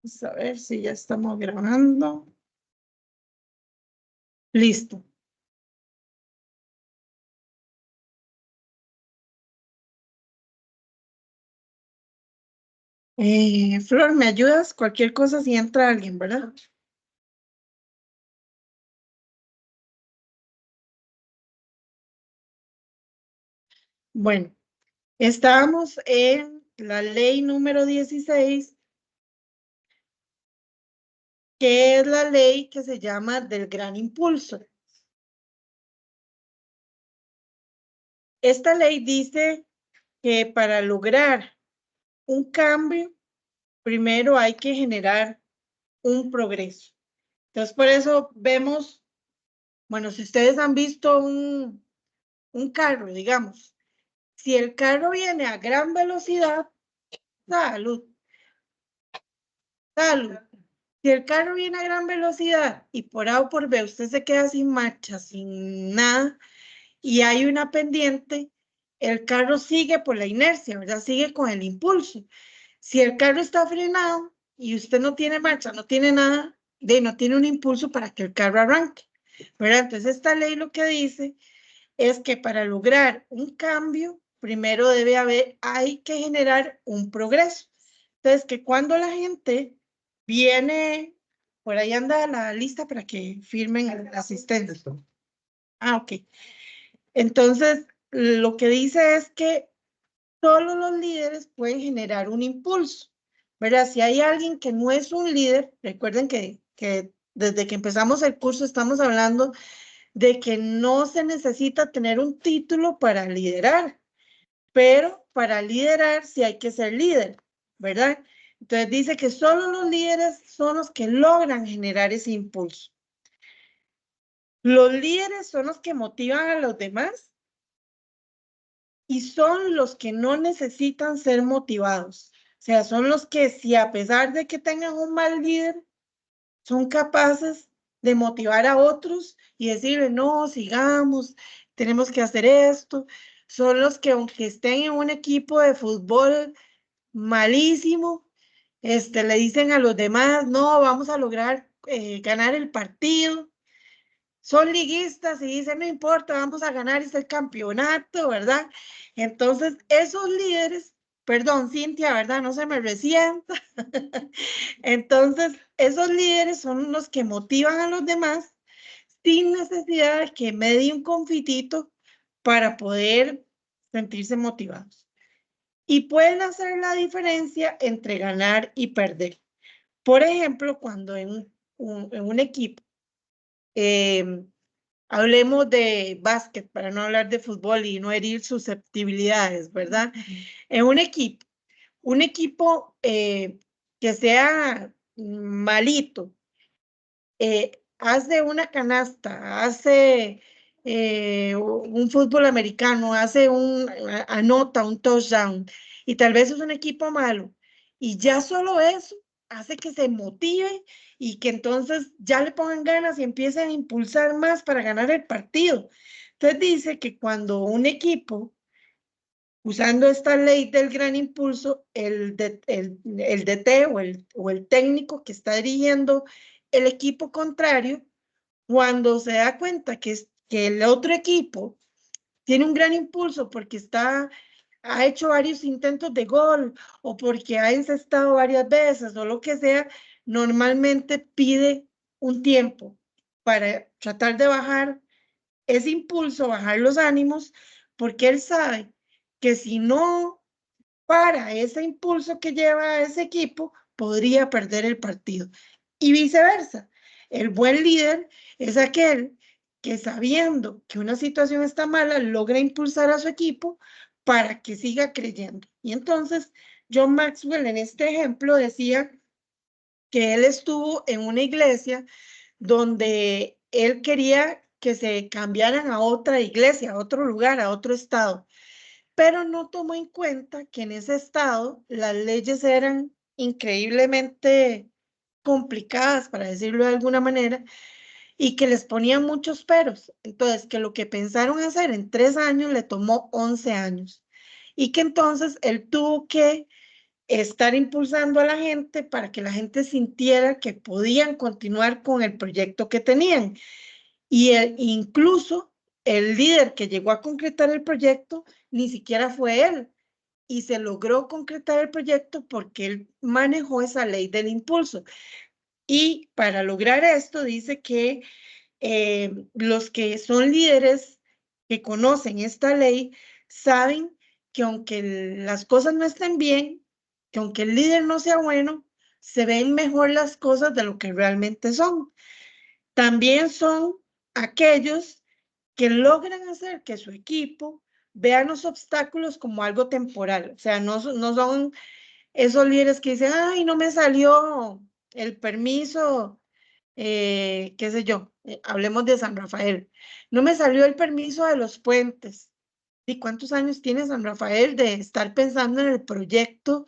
Vamos a ver si ya estamos grabando. Listo. Flor, ¿me ayudas? Cualquier cosa si entra alguien, ¿verdad? Bueno, estábamos en la ley número 16, que es la ley que se llama del gran impulso. Esta ley dice que para lograr un cambio, primero hay que generar un progreso. Entonces, por eso vemos, bueno, si ustedes han visto un carro, digamos, si el carro viene a gran velocidad, salud, salud. Si el carro viene a gran velocidad y por A o por B usted se queda sin marcha, sin nada, y hay una pendiente, el carro sigue por la inercia, ¿verdad? Sigue con el impulso. Si el carro está frenado y usted no tiene marcha, no tiene nada, no tiene un impulso para que el carro arranque, ¿verdad? Entonces esta ley lo que dice es que para lograr un cambio, primero hay que generar un progreso. Entonces, que cuando la gente viene, por ahí anda la lista para que firmen el asistente. Ah, ok. Entonces, lo que dice es que solo los líderes pueden generar un impulso, ¿verdad? Si hay alguien que no es un líder, recuerden que desde que empezamos el curso estamos hablando de que no se necesita tener un título para liderar, pero para liderar sí hay que ser líder, ¿verdad? Entonces dice que solo los líderes son los que logran generar ese impulso. Los líderes son los que motivan a los demás y son los que no necesitan ser motivados. O sea, son los que si a pesar de que tengan un mal líder, son capaces de motivar a otros y decirle, no, sigamos, tenemos que hacer esto. Son los que aunque estén en un equipo de fútbol malísimo, le dicen a los demás, no, vamos a lograr ganar el partido. Son liguistas y dicen, no importa, vamos a ganar este campeonato, ¿verdad? Entonces, esos líderes, perdón, Cintia, ¿verdad? No se me resienta. Entonces, esos líderes son los que motivan a los demás sin necesidad de que medie un confitito para poder sentirse motivados. Y pueden hacer la diferencia entre ganar y perder. Por ejemplo, cuando en un equipo, eh, hablemos de básquet para no hablar de fútbol y no herir susceptibilidades, ¿verdad? En un equipo que sea malito, hace una canasta, hace un fútbol americano, anota un touchdown y tal vez es un equipo malo y ya solo eso hace que se motive y que entonces ya le pongan ganas y empiecen a impulsar más para ganar el partido. Entonces dice que cuando un equipo, usando esta ley del gran impulso, el DT o el técnico que está dirigiendo el equipo contrario, cuando se da cuenta que el otro equipo tiene un gran impulso porque ha hecho varios intentos de gol o porque ha encestado varias veces o lo que sea, normalmente pide un tiempo para tratar de bajar ese impulso, bajar los ánimos, porque él sabe que si no para ese impulso que lleva a ese equipo, podría perder el partido. Y viceversa, el buen líder es aquel que sabiendo que una situación está mala, logra impulsar a su equipo para que siga creyendo. Y entonces, John Maxwell en este ejemplo decía que él estuvo en una iglesia donde él quería que se cambiaran a otra iglesia, a otro lugar, a otro estado, pero no tomó en cuenta que en ese estado las leyes eran increíblemente complicadas, para decirlo de alguna manera, y que les ponían muchos peros. Entonces, que lo que pensaron hacer en 3 años le tomó 11 años y que entonces él tuvo que estar impulsando a la gente para que la gente sintiera que podían continuar con el proyecto que tenían. Y incluso el líder que llegó a concretar el proyecto ni siquiera fue él. Y se logró concretar el proyecto porque él manejó esa ley del impulso. Y para lograr esto, dice que los que son líderes que conocen esta ley saben que aunque las cosas no estén bien, que aunque el líder no sea bueno, se ven mejor las cosas de lo que realmente son. También son aquellos que logran hacer que su equipo vea los obstáculos como algo temporal. O sea, no son esos líderes que dicen, ay, no me salió el permiso, qué sé yo, hablemos de San Rafael, no me salió el permiso de los puentes. ¿Y cuántos años tiene San Rafael de estar pensando en el proyecto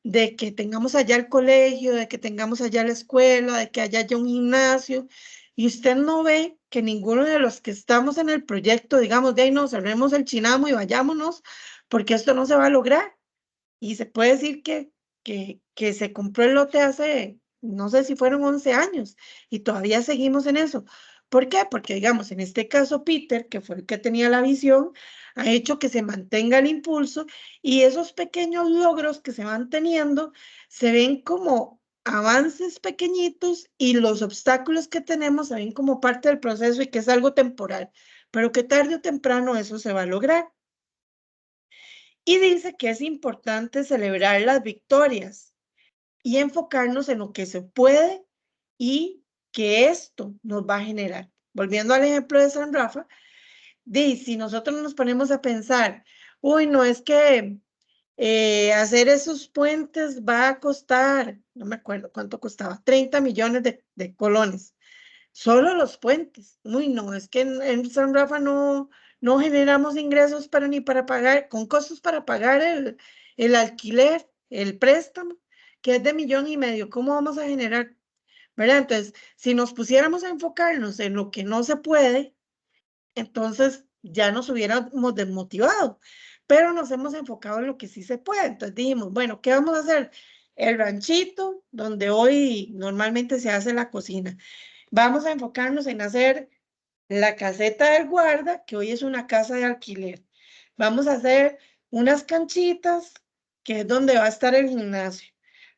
de que tengamos allá el colegio, de que tengamos allá la escuela, de que haya ya un gimnasio? Y usted no ve que ninguno de los que estamos en el proyecto, digamos, de ahí no, cerremos el chinamo y vayámonos, porque esto no se va a lograr. Y se puede decir que se compró el lote hace, no sé si fueron 11 años y todavía seguimos en eso. ¿Por qué? Porque, digamos, en este caso, Peter, que fue el que tenía la visión, ha hecho que se mantenga el impulso y esos pequeños logros que se van teniendo se ven como avances pequeñitos y los obstáculos que tenemos se ven como parte del proceso y que es algo temporal, pero que tarde o temprano eso se va a lograr. Y dice que es importante celebrar las victorias y enfocarnos en lo que se puede y que esto nos va a generar. Volviendo al ejemplo de San Rafa, si nosotros nos ponemos a pensar, uy, no es que hacer esos puentes va a costar, no me acuerdo cuánto costaba, 30 millones de colones. Solo los puentes. Uy, no, es que en San Rafa no generamos ingresos para ni para pagar, con costos para pagar el alquiler, el préstamo, que es de 1,5 millones. ¿Cómo vamos a generar? ¿Verdad? Entonces, si nos pusiéramos a enfocarnos en lo que no se puede, entonces ya nos hubiéramos desmotivado, pero nos hemos enfocado en lo que sí se puede. Entonces dijimos, bueno, ¿qué vamos a hacer? El ranchito, donde hoy normalmente se hace la cocina. Vamos a enfocarnos en hacer la caseta del guarda, que hoy es una casa de alquiler. Vamos a hacer unas canchitas, que es donde va a estar el gimnasio.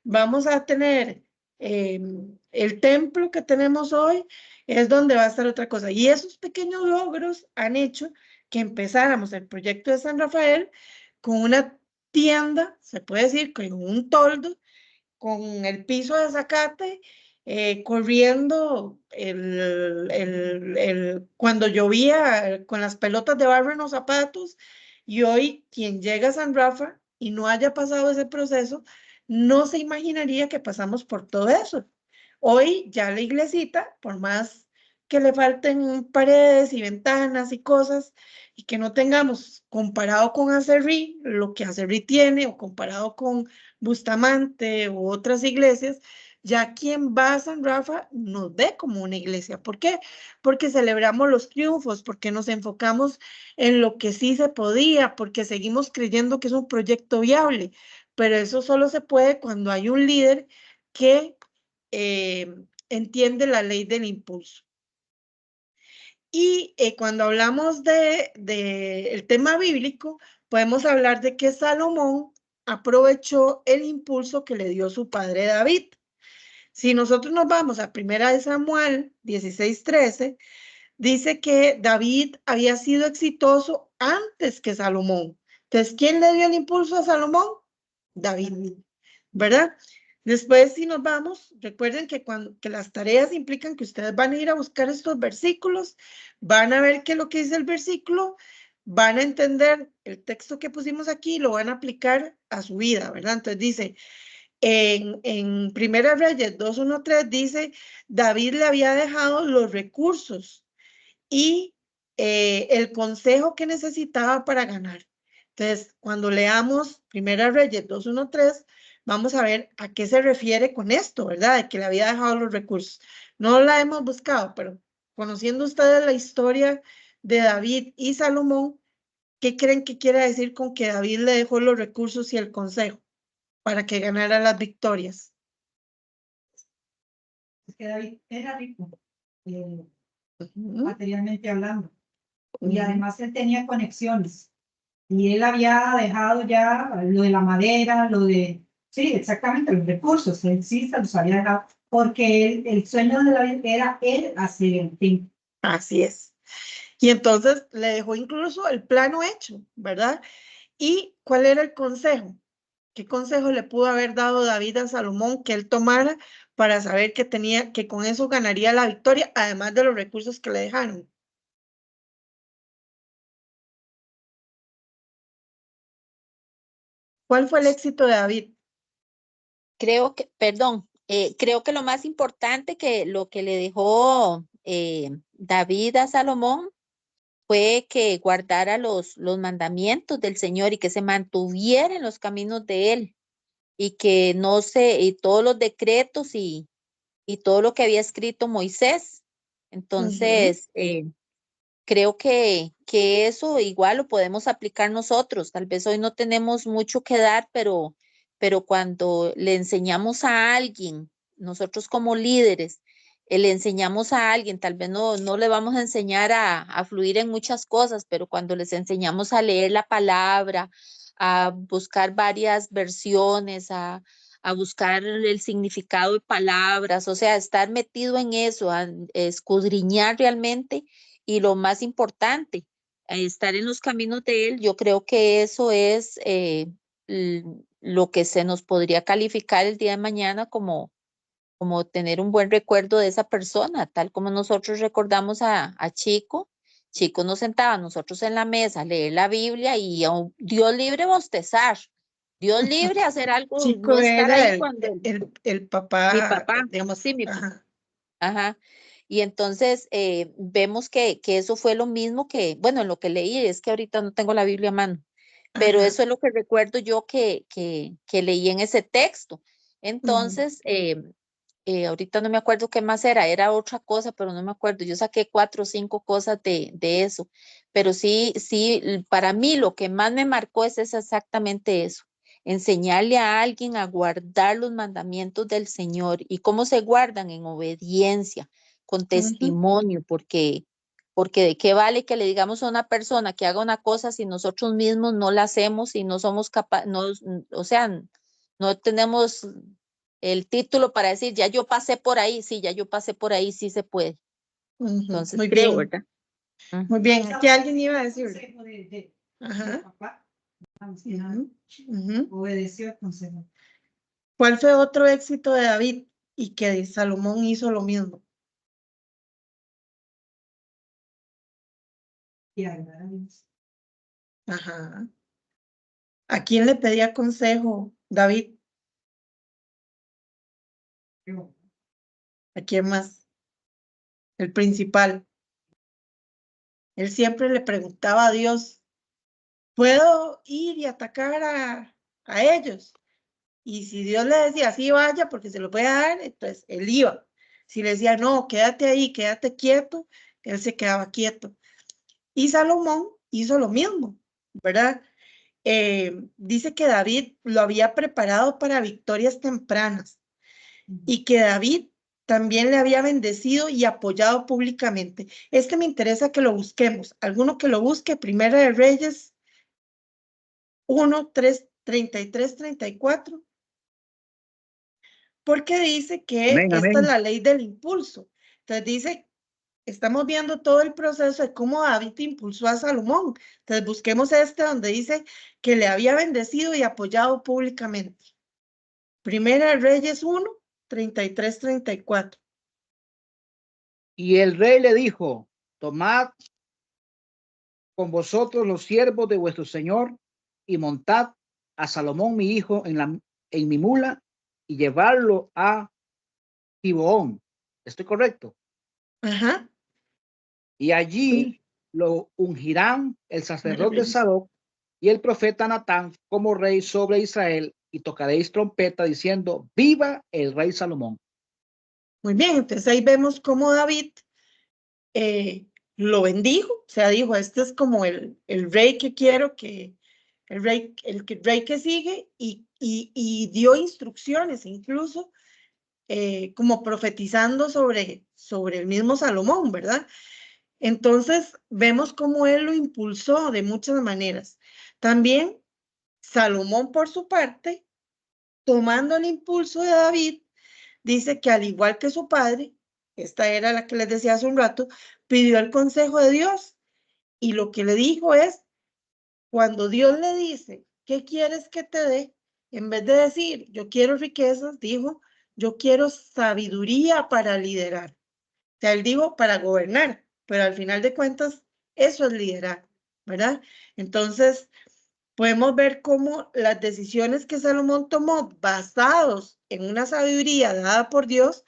Vamos a tener el templo que tenemos hoy, es donde va a estar otra cosa. Y esos pequeños logros han hecho que empezáramos el proyecto de San Rafael con una tienda, se puede decir, con un toldo, con el piso de zacate, corriendo cuando llovía con las pelotas de barro en los zapatos. Y hoy quien llega a San Rafa y no haya pasado ese proceso, no se imaginaría que pasamos por todo eso. Hoy ya la iglesita, por más que le falten paredes y ventanas y cosas, y que no tengamos comparado con Acerrí, lo que Acerrí tiene, o comparado con Bustamante u otras iglesias, ya quien va a San Rafa nos ve como una iglesia. ¿Por qué? Porque celebramos los triunfos, porque nos enfocamos en lo que sí se podía, porque seguimos creyendo que es un proyecto viable, pero eso solo se puede cuando hay un líder que entiende la ley del impulso. Y cuando hablamos de el tema bíblico, podemos hablar de que Salomón aprovechó el impulso que le dio su padre David. Si nosotros nos vamos a 1 Samuel 16:13, dice que David había sido exitoso antes que Salomón. Entonces, ¿quién le dio el impulso a Salomón? David, ¿verdad? Después, si nos vamos, recuerden que las tareas implican que ustedes van a ir a buscar estos versículos, van a ver qué es lo que dice el versículo, van a entender el texto que pusimos aquí y lo van a aplicar a su vida, ¿verdad? Entonces dice, en Primera Reyes 2:1-3 dice, David le había dejado los recursos y el consejo que necesitaba para ganar. Entonces, cuando leamos Primera Reyes 2:1-3, vamos a ver a qué se refiere con esto, ¿verdad? De que le había dejado los recursos. No la hemos buscado, pero conociendo ustedes la historia de David y Salomón, ¿qué creen que quiere decir con que David le dejó los recursos y el consejo? para que ganara las victorias. Es que David era rico, materialmente hablando. Y además él tenía conexiones. Y él había dejado ya lo de la madera, lo de... Sí, exactamente, los recursos. Él sí se los había dejado. Porque el sueño de David era él hacer el fin. Así es. Y entonces le dejó incluso el plano hecho, ¿verdad? ¿Y cuál era el consejo? ¿Qué consejo le pudo haber dado David a Salomón que él tomara para saber que tenía, que con eso ganaría la victoria, además de los recursos que le dejaron? ¿Cuál fue el éxito de David? Creo que, perdón, creo que lo más importante que lo que le dejó David a Salomón fue que guardara los mandamientos del Señor y que se mantuviera en los caminos de él y que no se, y todos los decretos y todo lo que había escrito Moisés. Entonces, creo que eso igual lo podemos aplicar nosotros. Tal vez hoy no tenemos mucho que dar, pero cuando le enseñamos a alguien, nosotros como líderes, le enseñamos a alguien, tal vez no le vamos a enseñar a fluir en muchas cosas, pero cuando les enseñamos a leer la palabra, a buscar varias versiones, a buscar el significado de palabras, o sea, estar metido en eso, a escudriñar realmente y lo más importante, estar en los caminos de Él, yo creo que eso es lo que se nos podría calificar el día de mañana como tener un buen recuerdo de esa persona, tal como nosotros recordamos a Chico. Chico nos sentaba nosotros en la mesa a leer la Biblia y Dios libre bostezar, Dios libre hacer algo, no Chico estar era ahí cuando el mi papá, papá, digamos, sí, mi papá. ajá. Ajá. Y entonces vemos que eso fue lo mismo que, bueno, en lo que leí, es que ahorita no tengo la Biblia a mano, pero Ajá. eso es lo que recuerdo yo que leí en ese texto. Entonces, ahorita no me acuerdo qué más era otra cosa, pero no me acuerdo. Yo saqué 4 o 5 cosas de eso, pero sí, para mí lo que más me marcó es exactamente eso. Enseñarle a alguien a guardar los mandamientos del Señor y cómo se guardan en obediencia, con testimonio, porque de qué vale que le digamos a una persona que haga una cosa si nosotros mismos no la hacemos y no somos capaces, o sea, no tenemos el título para decir, ya yo pasé por ahí, sí, ya yo pasé por ahí, sí se puede. Entonces, Muy creo, bien, ¿verdad? muy bien. Aquí alguien iba a decir. De Ajá. papá, Ujú. obedeció el consejo. ¿Cuál fue otro éxito de David y que Salomón hizo lo mismo? Y agradar a Dios. Ajá. ¿A quién le pedía consejo David? Yo, ¿A quién más? El principal. Él siempre le preguntaba a Dios, ¿puedo ir y atacar a ellos? Y si Dios le decía, sí, vaya, porque se lo puede dar, entonces él iba. Si le decía, no, quédate ahí, quédate quieto, él se quedaba quieto. Y Salomón hizo lo mismo, ¿verdad? Dice que David lo había preparado para victorias tempranas y que David también le había bendecido y apoyado públicamente. Este me interesa que lo busquemos. Alguno que lo busque, Primera de Reyes 1, 3, 33, 34, porque dice que Amén, esta es amén. la ley del impulso. Entonces dice, estamos viendo todo el proceso de cómo David impulsó a Salomón. Entonces busquemos este donde dice que le había bendecido y apoyado públicamente. Primera de Reyes 1, 33, 34. Y el rey le dijo, tomad con vosotros los siervos de vuestro señor y montad a Salomón mi hijo en mi mula y llevarlo a Gibeón. ¿Estoy correcto? Ajá. Y Sí. allí lo ungirán el Primera de sacerdote Reyes. Sadoc y el profeta Natán como rey sobre Israel, y tocaréis trompeta diciendo, viva el rey Salomón. Muy bien, entonces ahí vemos cómo David lo bendijo, o sea, dijo, este es como el rey que quiero el rey que sigue y dio instrucciones incluso como profetizando sobre el mismo Salomón, ¿verdad? Entonces vemos cómo él lo impulsó de muchas maneras. También Salomón, por su parte, tomando el impulso de David, dice que al igual que su padre, esta era la que les decía hace un rato, pidió el consejo de Dios y lo que le dijo es, cuando Dios le dice, ¿qué quieres que te dé? En vez de decir, yo quiero riquezas, dijo, yo quiero sabiduría para liderar. O sea, él dijo para gobernar, pero al final de cuentas, eso es liderar, ¿verdad? Entonces, podemos ver cómo las decisiones que Salomón tomó basados en una sabiduría dada por Dios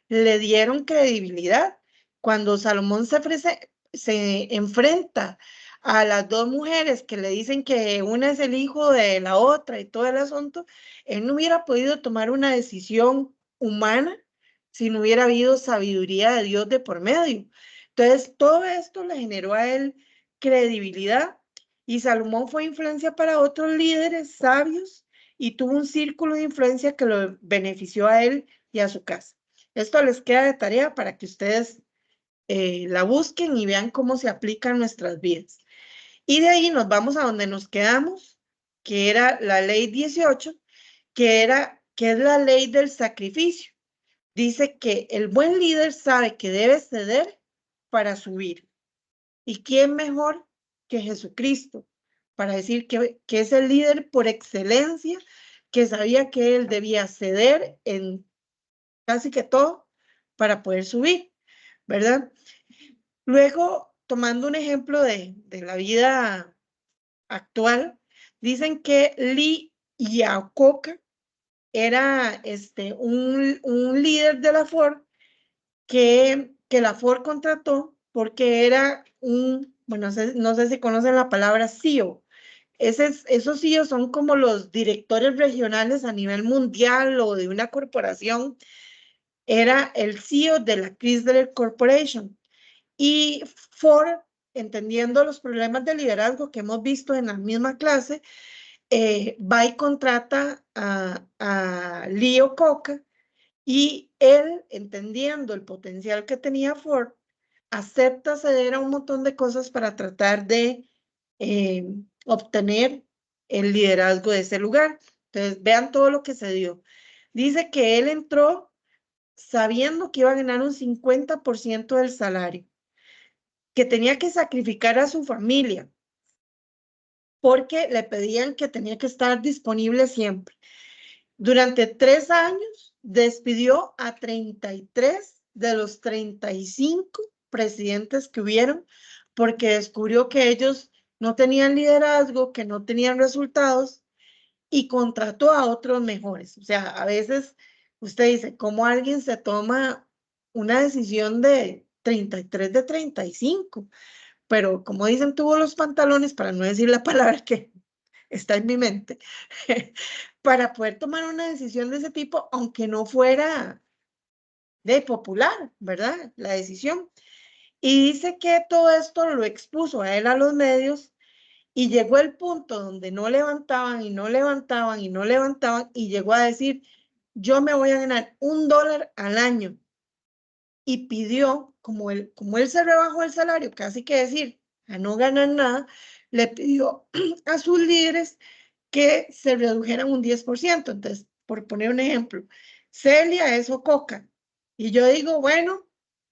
le dieron credibilidad. Cuando Salomón se enfrenta a las dos mujeres que le dicen que una es el hijo de la otra y todo el asunto, él no hubiera podido tomar una decisión humana si no hubiera habido sabiduría de Dios de por medio. Entonces, todo esto le generó a él credibilidad y Salomón fue influencia para otros líderes sabios y tuvo un círculo de influencia que lo benefició a él y a su casa. Esto les queda de tarea para que ustedes la busquen y vean cómo se aplica en nuestras vidas. Y de ahí nos vamos a donde nos quedamos, que era la ley 18, que es la ley del sacrificio. Dice que el buen líder sabe que debe ceder para subir. ¿Y quién mejor que Jesucristo para decir que es el líder por excelencia, que sabía que él debía ceder en casi que todo para poder subir, ¿verdad? Luego, tomando un ejemplo de la vida actual, dicen que Lee Iacocca era un líder de la Ford que la Ford contrató porque era bueno, no sé si conocen la palabra CEO. Esos CEOs son como los directores regionales a nivel mundial o de una corporación. Era el CEO de la Chrysler Corporation. Y Ford, entendiendo los problemas de liderazgo que hemos visto en la misma clase, va y contrata a Lee Iacocca y él, entendiendo el potencial que tenía Ford, acepta ceder a un montón de cosas para tratar de obtener el liderazgo de ese lugar. Entonces, vean todo lo que se dio. Dice que él entró sabiendo que iba a ganar un 50% del salario, que tenía que sacrificar a su familia, porque le pedían que tenía que estar disponible siempre. Durante 3 años despidió a 33 de los 35 presidentes que hubieron, porque descubrió que ellos no tenían liderazgo, que no tenían resultados y contrató a otros mejores. O sea, a veces usted dice, ¿cómo alguien se toma una decisión de 33 de 35? Pero como dicen, tuvo los pantalones, para no decir la palabra que está en mi mente, para poder tomar una decisión de ese tipo, aunque no fuera de popular, ¿verdad? La decisión. Y dice que todo esto lo expuso a él a los medios y llegó el punto donde no levantaban y no levantaban y no levantaban y llegó a decir, yo me voy a ganar $1 al año. Y pidió, como él se rebajó el salario, casi que decir, a no ganar nada, le pidió a sus líderes que se redujeran un 10%. Entonces, por poner un ejemplo, Celia es Ococa. Y yo digo, bueno,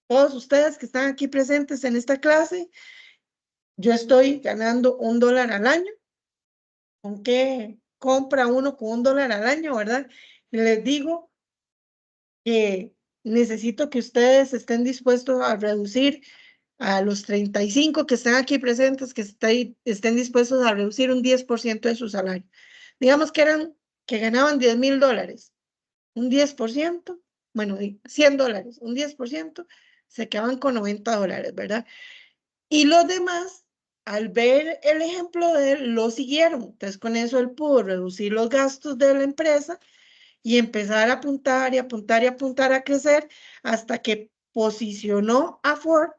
todos ustedes que están aquí presentes en esta clase, yo estoy ganando $1 al año. ¿Con qué compra uno con $1 al año, verdad? Y les digo que necesito que ustedes estén dispuestos a reducir a los 35 que están aquí presentes, que estén dispuestos a reducir un 10% de su salario. Digamos que ganaban $10,000, un 10%, bueno, $100, un 10%, se quedaban con $90, ¿verdad? Y los demás, al ver el ejemplo de él, lo siguieron. Entonces, con eso él pudo reducir los gastos de la empresa y empezar a apuntar y apuntar y apuntar a crecer hasta que posicionó a Ford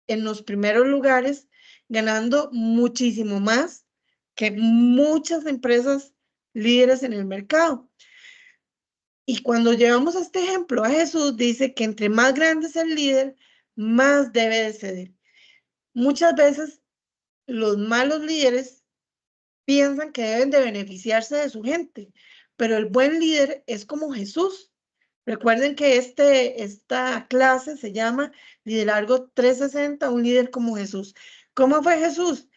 en los primeros lugares, ganando muchísimo más que muchas empresas líderes en el mercado. Y cuando llevamos este ejemplo a Jesús, dice que entre más grande es el líder, más debe de ceder. Muchas veces los malos líderes piensan que deben de beneficiarse de su gente, pero el buen líder es como Jesús. Recuerden que esta clase se llama Liderazgo 360, un líder como Jesús. ¿Cómo fue Jesús?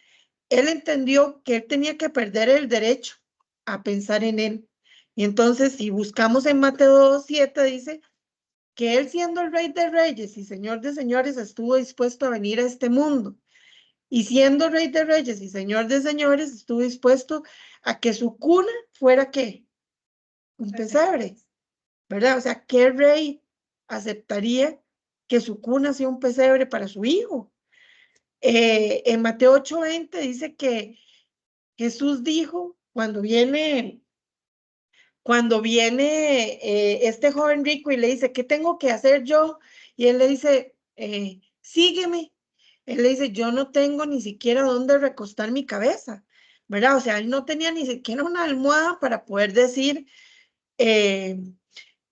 Él entendió que él tenía que perder el derecho a pensar en él. Y entonces, si buscamos en Mateo 2:7, dice que él, siendo el Rey de Reyes y Señor de Señores, estuvo dispuesto a venir a este mundo. Y siendo Rey de Reyes y Señor de Señores, estuvo dispuesto a que su cuna fuera ¿qué? Un pesebre, ¿verdad? O sea, ¿qué rey aceptaría que su cuna sea un pesebre para su hijo? En Mateo 8:20 dice que Jesús dijo, cuando viene este joven rico y le dice, ¿qué tengo que hacer yo? Y él le dice, sígueme. Él le dice, yo no tengo ni siquiera dónde recostar mi cabeza, ¿verdad? O sea, él no tenía ni siquiera una almohada para poder decir,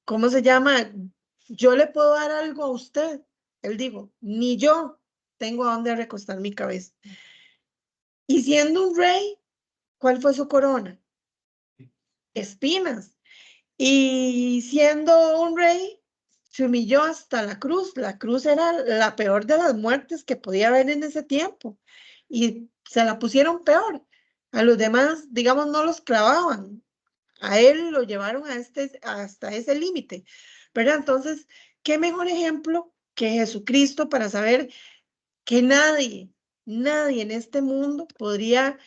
¿cómo se llama? Yo le puedo dar algo a usted. Él dijo, ni yo tengo a dónde recostar mi cabeza. Y siendo un rey, ¿cuál fue su corona? Espinas. Y siendo un rey, se humilló hasta la cruz. La cruz era la peor de las muertes que podía haber en ese tiempo. Y se la pusieron peor. A los demás, digamos, no los clavaban. A él lo llevaron hasta ese límite. ¿Verdad? Entonces, ¿qué mejor ejemplo que Jesucristo para saber que nadie en este mundo podría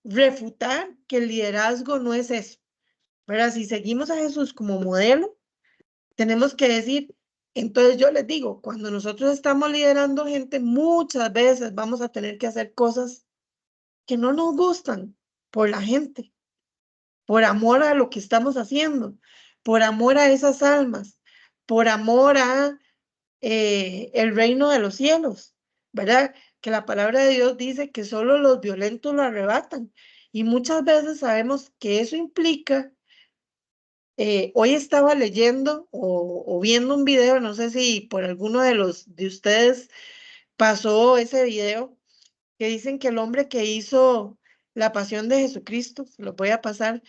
refutar que el liderazgo no es eso? ¿Verdad? Si seguimos a Jesús como modelo, tenemos que decir, entonces yo les digo, cuando nosotros estamos liderando gente, muchas veces vamos a tener que hacer cosas que no nos gustan por la gente, por amor a lo que estamos haciendo, por amor a esas almas, por amor a el reino de los cielos, ¿verdad? Que la palabra de Dios dice que solo los violentos lo arrebatan. Y muchas veces sabemos que eso implica. Hoy estaba leyendo o viendo un video, no sé si por alguno de ustedes pasó ese video, que dicen que el hombre que hizo la pasión de Jesucristo, se lo voy a pasar,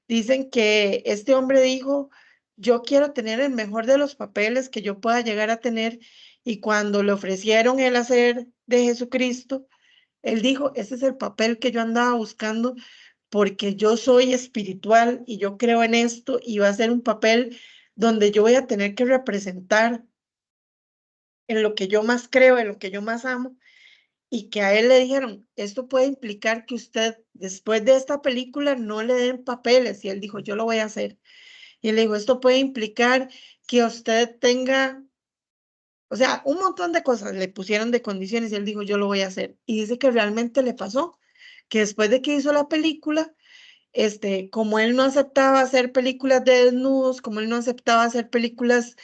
dicen que este hombre dijo, yo quiero tener el mejor de los papeles que yo pueda llegar a tener, y cuando le ofrecieron el hacer de Jesucristo, él dijo, ese es el papel que yo andaba buscando porque yo soy espiritual y yo creo en esto y va a ser un papel donde yo voy a tener que representar en lo que yo más creo, en lo que yo más amo, y que a él le dijeron, esto puede implicar que usted después de esta película no le den papeles, y él dijo, yo lo voy a hacer. Y él dijo, esto puede implicar que usted tenga, o sea, un montón de cosas le pusieron de condiciones y él dijo, yo lo voy a hacer. Y dice que realmente le pasó, que después de que hizo la película, como él no aceptaba hacer películas de desnudos, como él no aceptaba hacer películas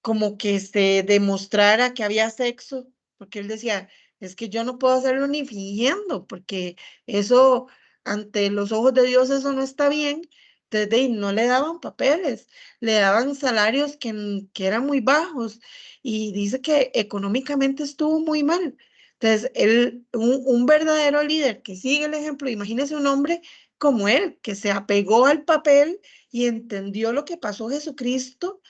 como que se demostrara que había sexo, porque él decía, es que yo no puedo hacerlo ni fingiendo, porque eso, ante los ojos de Dios, eso no está bien. Entonces, no le daban papeles, le daban salarios que eran muy bajos y dice que económicamente estuvo muy mal. Entonces, un verdadero líder que sigue el ejemplo, imagínese un hombre como él, que se apegó al papel y entendió lo que pasó Jesucristo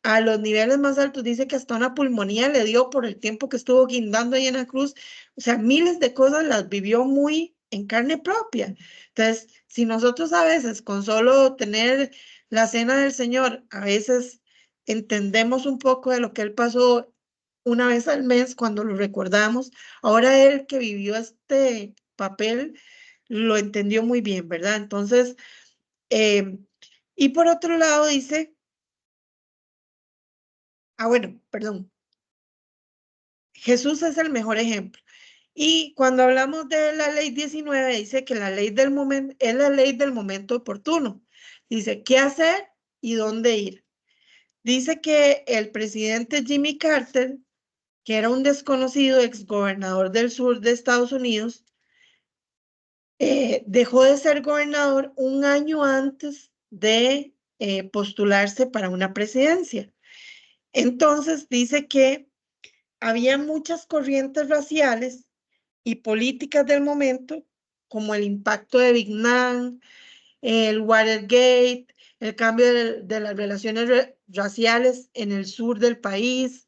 a los niveles más altos. Dice que hasta una pulmonía le dio por el tiempo que estuvo guindando ahí en la cruz. O sea, miles de cosas las vivió muy en carne propia. Entonces, si nosotros a veces con solo tener la cena del Señor, a veces entendemos un poco de lo que él pasó una vez al mes cuando lo recordamos, ahora él que vivió este papel lo entendió muy bien, ¿verdad? Entonces, y por otro lado dice, bueno, perdón, Jesús es el mejor ejemplo. Y cuando hablamos de la ley 19, dice que la ley del momento es la ley del momento oportuno. Dice qué hacer y dónde ir. Dice que el presidente Jimmy Carter, que era un desconocido exgobernador del sur de Estados Unidos, dejó de ser gobernador un año antes de postularse para una presidencia. Entonces dice que había muchas corrientes raciales y políticas del momento, como el impacto de Vietnam, el Watergate, el cambio de las relaciones raciales en el sur del país,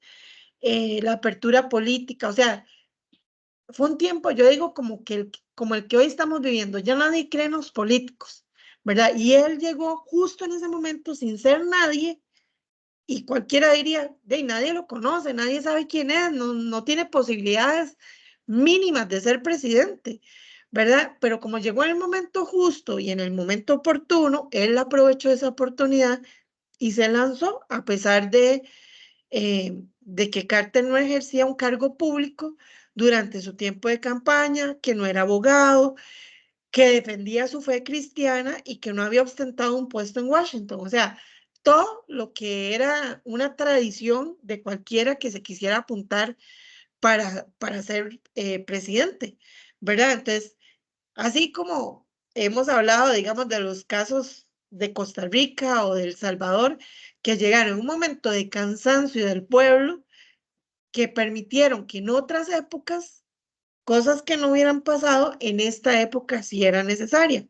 la apertura política, o sea, fue un tiempo, yo digo, como el que hoy estamos viviendo, ya nadie cree en los políticos, ¿verdad? Y él llegó justo en ese momento sin ser nadie, y cualquiera diría, de nadie lo conoce, nadie sabe quién es, no tiene posibilidades mínimas de ser presidente, ¿verdad? Pero como llegó en el momento justo y en el momento oportuno, él aprovechó esa oportunidad y se lanzó, a pesar de que Carter no ejercía un cargo público durante su tiempo de campaña, que no era abogado, que defendía su fe cristiana y que no había ostentado un puesto en Washington. O sea, todo lo que era una tradición de cualquiera que se quisiera apuntar para ser presidente, ¿verdad? Entonces, así como hemos hablado, digamos, de los casos de Costa Rica o de El Salvador, que llegaron en un momento de cansancio del pueblo, que permitieron que en otras épocas, cosas que no hubieran pasado, en esta época sí era necesaria.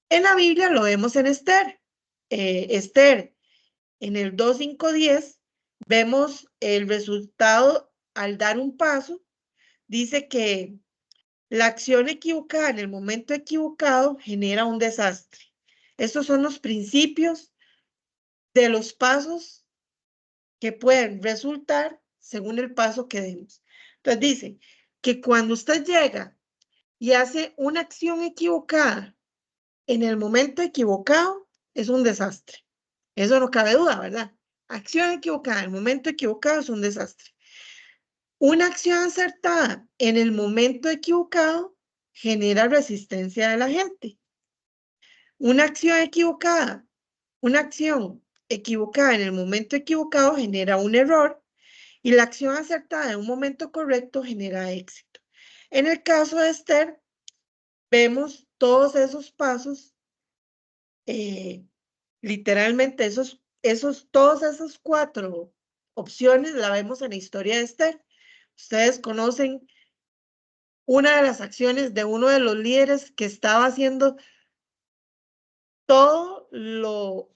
En la Biblia lo vemos en Esther. Esther, en el 2:5-10, vemos el resultado al dar un paso. Dice que la acción equivocada en el momento equivocado genera un desastre. Estos son los principios de los pasos que pueden resultar según el paso que demos. Entonces dice que cuando usted llega y hace una acción equivocada en el momento equivocado, es un desastre. Eso no cabe duda, ¿verdad? Acción equivocada en el momento equivocado es un desastre. Una acción acertada en el momento equivocado genera resistencia de la gente. Una acción equivocada en el momento equivocado genera un error y la acción acertada en un momento correcto genera éxito. En el caso de Esther, vemos todos esos pasos, literalmente todas esas 4 opciones la vemos en la historia de Esther. Ustedes conocen una de las acciones de uno de los líderes que estaba haciendo todo lo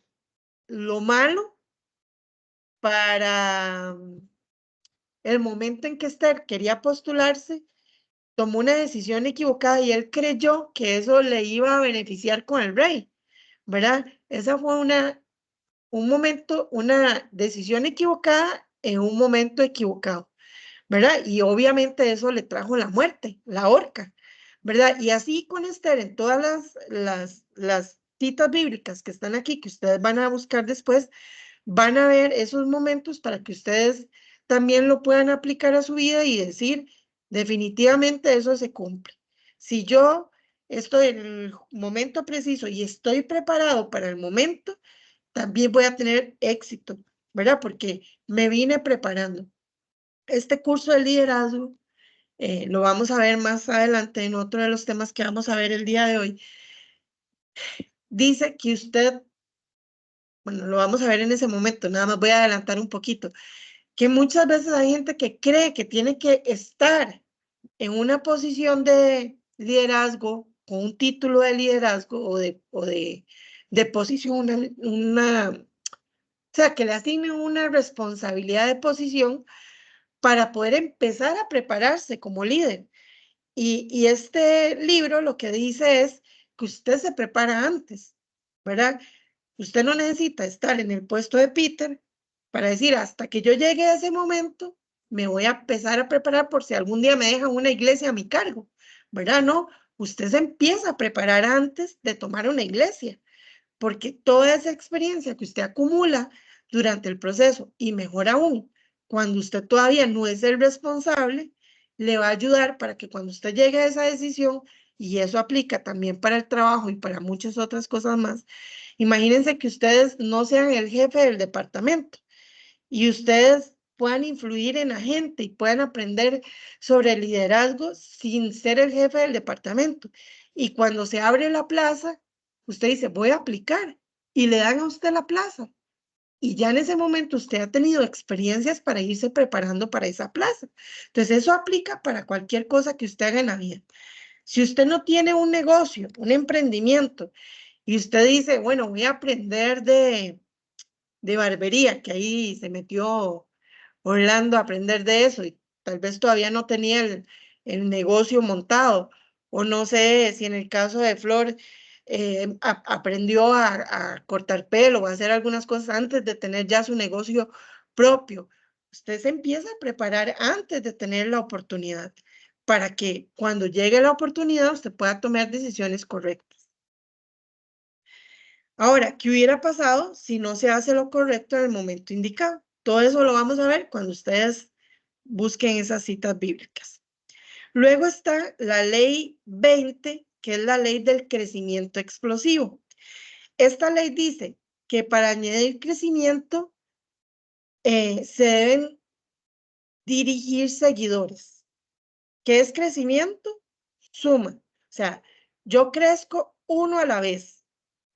malo para el momento en que Esther quería postularse, tomó una decisión equivocada y él creyó que eso le iba a beneficiar con el rey, ¿verdad? Esa fue una decisión equivocada en un momento equivocado, ¿verdad? Y obviamente eso le trajo la muerte, la horca, ¿verdad? Y así con Esther, en todas las citas bíblicas que están aquí, que ustedes van a buscar después, van a ver esos momentos para que ustedes también lo puedan aplicar a su vida y decir, definitivamente eso se cumple. Si yo estoy en el momento preciso y estoy preparado para el momento, también voy a tener éxito, ¿verdad? Porque me vine preparando. Este curso de liderazgo lo vamos a ver más adelante en otro de los temas que vamos a ver el día de hoy. Dice que usted, bueno, lo vamos a ver en ese momento, nada más voy a adelantar un poquito, que muchas veces hay gente que cree que tiene que estar en una posición de liderazgo, con un título de liderazgo de posición, o sea, que le asignen una responsabilidad de posición para poder empezar a prepararse como líder. Y este libro lo que dice es que usted se prepara antes, ¿verdad? Usted no necesita estar en el puesto de Peter para decir, hasta que yo llegue a ese momento, me voy a empezar a preparar por si algún día me dejan una iglesia a mi cargo, ¿verdad? No, usted se empieza a preparar antes de tomar una iglesia, porque toda esa experiencia que usted acumula durante el proceso, y mejor aún, cuando usted todavía no es el responsable, le va a ayudar para que cuando usted llegue a esa decisión, y eso aplica también para el trabajo y para muchas otras cosas más, imagínense que ustedes no sean el jefe del departamento y ustedes puedan influir en la gente y puedan aprender sobre liderazgo sin ser el jefe del departamento. Y cuando se abre la plaza, usted dice, voy a aplicar y le dan a usted la plaza. Y ya en ese momento usted ha tenido experiencias para irse preparando para esa plaza. Entonces eso aplica para cualquier cosa que usted haga en la vida. Si usted no tiene un negocio, un emprendimiento, y usted dice, bueno, voy a aprender de barbería, que ahí se metió Orlando a aprender de eso y tal vez todavía no tenía el negocio montado, o no sé si en el caso de Flor aprendió a cortar pelo o a hacer algunas cosas antes de tener ya su negocio propio. Usted se empieza a preparar antes de tener la oportunidad para que cuando llegue la oportunidad usted pueda tomar decisiones correctas. Ahora, ¿qué hubiera pasado si no se hace lo correcto en el momento indicado? Todo eso lo vamos a ver cuando ustedes busquen esas citas bíblicas. Luego está la ley 20, que es la ley del crecimiento explosivo. Esta ley dice que para añadir crecimiento se deben dirigir seguidores. ¿Qué es crecimiento? Suma. O sea, yo crezco uno a la vez,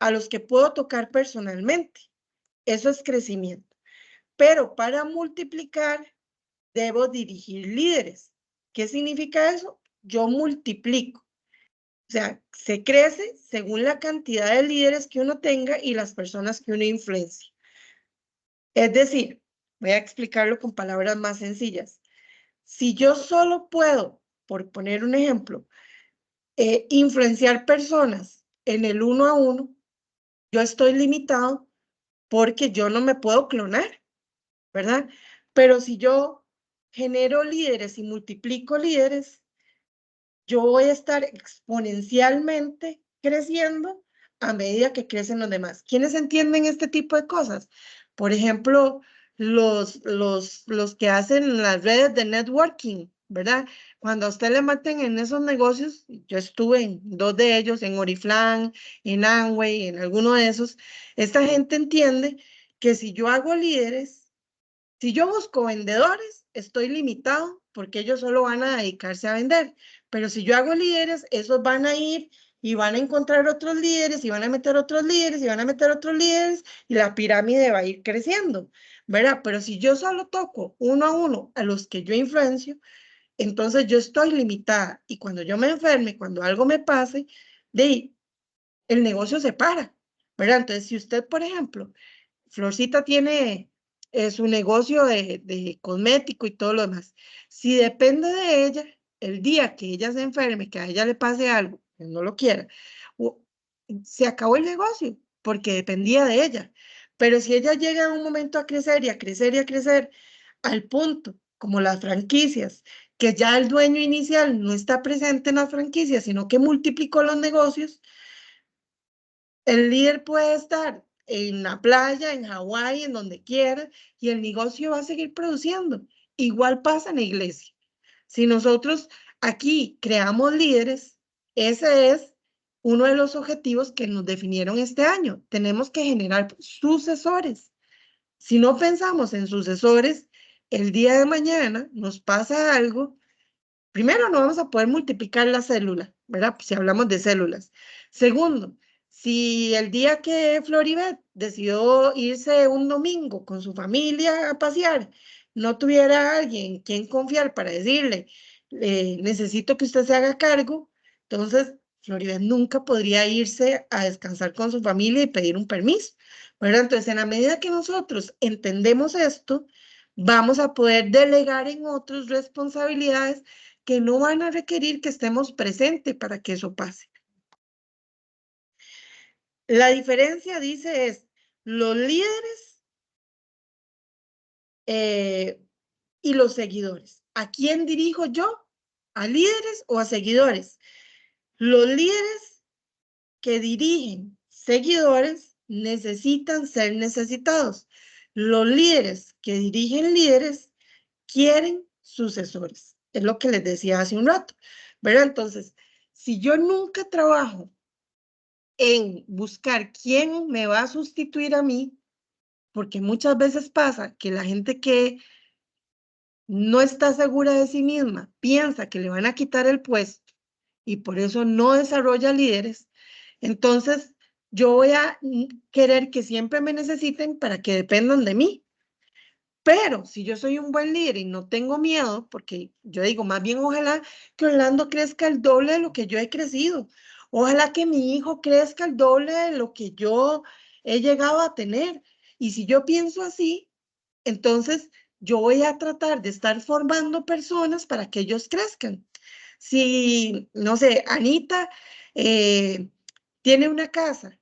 a los que puedo tocar personalmente. Eso es crecimiento. Pero para multiplicar, debo dirigir líderes. ¿Qué significa eso? Yo multiplico. O sea, se crece según la cantidad de líderes que uno tenga y las personas que uno influencia. Es decir, voy a explicarlo con palabras más sencillas. Si yo solo puedo, por poner un ejemplo, influenciar personas en el 1 a 1, yo estoy limitado porque yo no me puedo clonar, ¿verdad? Pero si yo genero líderes y multiplico líderes, yo voy a estar exponencialmente creciendo a medida que crecen los demás. ¿Quiénes entienden este tipo de cosas? Por ejemplo, los que hacen las redes de networking, ¿verdad? Cuando a usted le maten en esos negocios, yo estuve en 2 de ellos, en Oriflame, en Amway, en alguno de esos, esta gente entiende que si yo hago líderes, si yo busco vendedores, estoy limitado porque ellos solo van a dedicarse a vender. Pero si yo hago líderes, esos van a ir y van a encontrar otros líderes y van a meter otros líderes y van a meter otros líderes y la pirámide va a ir creciendo, ¿verdad? Pero si yo solo toco 1 a 1 a los que yo influencio, entonces yo estoy limitada y cuando yo me enferme, cuando algo me pase, el negocio se para, ¿verdad? Entonces, si usted, por ejemplo, Florcita tiene su negocio de cosmético y todo lo demás. Si depende de ella, el día que ella se enferme, que a ella le pase algo, que no lo quiera, se acabó el negocio porque dependía de ella. Pero si ella llega en un momento a crecer y a crecer y a crecer al punto, como las franquicias, que ya el dueño inicial no está presente en las franquicias, sino que multiplicó los negocios, el líder puede estar en la playa, en Hawái, en donde quiera, y el negocio va a seguir produciendo. Igual pasa en la iglesia. Si nosotros aquí creamos líderes, ese es uno de los objetivos que nos definieron este año. Tenemos que generar sucesores. Si no pensamos en sucesores, el día de mañana nos pasa algo. Primero, no vamos a poder multiplicar la célula, ¿verdad? Pues si hablamos de células. Segundo, si el día que Floribet decidió irse un domingo con su familia a pasear, no tuviera alguien quien confiar para decirle, necesito que usted se haga cargo, entonces Floribet nunca podría irse a descansar con su familia y pedir un permiso, ¿verdad? Entonces, en la medida que nosotros entendemos esto, vamos a poder delegar en otros responsabilidades que no van a requerir que estemos presentes para que eso pase. La diferencia, dice, es los líderes y los seguidores. ¿A quién dirijo yo? ¿A líderes o a seguidores? Los líderes que dirigen seguidores necesitan ser necesitados. Los líderes que dirigen líderes quieren sucesores. Es lo que les decía hace un rato, ¿verdad? Entonces, si yo nunca trabajo en buscar quién me va a sustituir a mí, porque muchas veces pasa que la gente que no está segura de sí misma, piensa que le van a quitar el puesto y por eso no desarrolla líderes, entonces yo voy a querer que siempre me necesiten para que dependan de mí. Pero si yo soy un buen líder y no tengo miedo, porque yo digo, más bien ojalá que Orlando crezca el doble de lo que yo he crecido. Ojalá que mi hijo crezca el doble de lo que yo he llegado a tener. Y si yo pienso así, entonces yo voy a tratar de estar formando personas para que ellos crezcan. Si, no sé, Anita tiene una casa,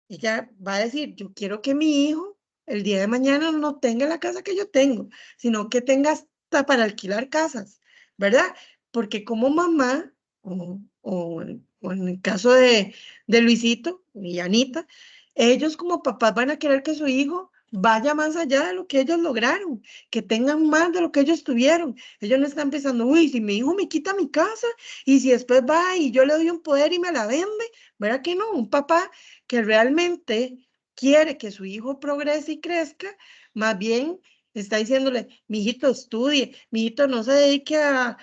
ella va a decir, yo quiero que mi hijo el día de mañana no tenga la casa que yo tengo, sino que tenga hasta para alquilar casas, ¿verdad? Porque como mamá, o en el caso de Luisito y Anita, ellos como papás van a querer que su hijo vaya más allá de lo que ellos lograron, que tengan más de lo que ellos tuvieron. Ellos no están pensando, uy, si mi hijo me quita mi casa y si después va y yo le doy un poder y me la vende, ¿verdad que no? Un papá que realmente quiere que su hijo progrese y crezca, más bien está diciéndole, mi hijito estudie, mi hijito no se dedique a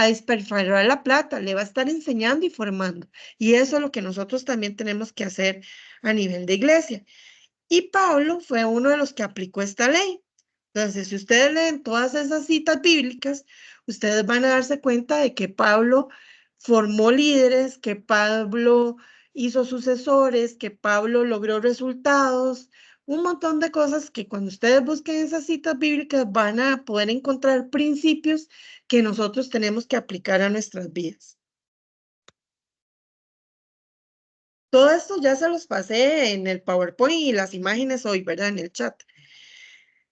despilfarrar la plata, le va a estar enseñando y formando. Y eso es lo que nosotros también tenemos que hacer a nivel de iglesia. Y Pablo fue uno de los que aplicó esta ley. Entonces, si ustedes leen todas esas citas bíblicas, ustedes van a darse cuenta de que Pablo formó líderes, que Pablo hizo sucesores, que Pablo logró resultados, un montón de cosas que cuando ustedes busquen esas citas bíblicas van a poder encontrar principios que nosotros tenemos que aplicar a nuestras vidas. Todo esto ya se los pasé en el PowerPoint y las imágenes hoy, ¿verdad? En el chat.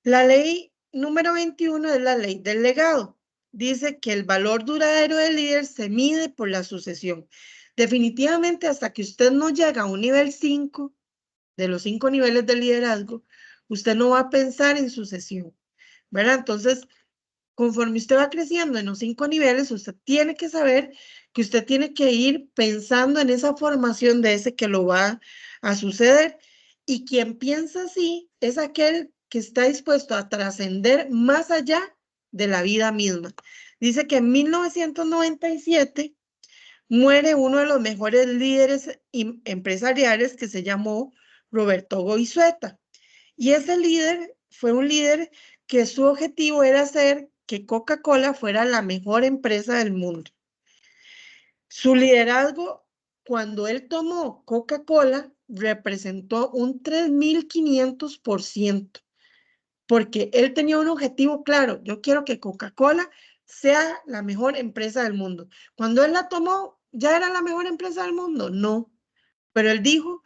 La ley número 21 es la ley del legado. Dice que el valor duradero del líder se mide por la sucesión. Definitivamente, hasta que usted no llega a un nivel 5, de los 5 niveles de liderazgo, usted no va a pensar en sucesión, ¿verdad? Entonces, conforme usted va creciendo en los 5 niveles, usted tiene que saber que usted tiene que ir pensando en esa formación de ese que lo va a suceder. Y quien piensa así es aquel que está dispuesto a trascender más allá de la vida misma. Dice que en 1997 muere uno de los mejores líderes empresariales que se llamó Roberto Goizueta. Y ese líder fue un líder que su objetivo era hacer que Coca-Cola fuera la mejor empresa del mundo. Su liderazgo, cuando él tomó Coca-Cola, representó un 3500%, porque él tenía un objetivo claro. Yo quiero que Coca-Cola sea la mejor empresa del mundo. Cuando él la tomó, ¿ya era la mejor empresa del mundo? No, pero él dijo,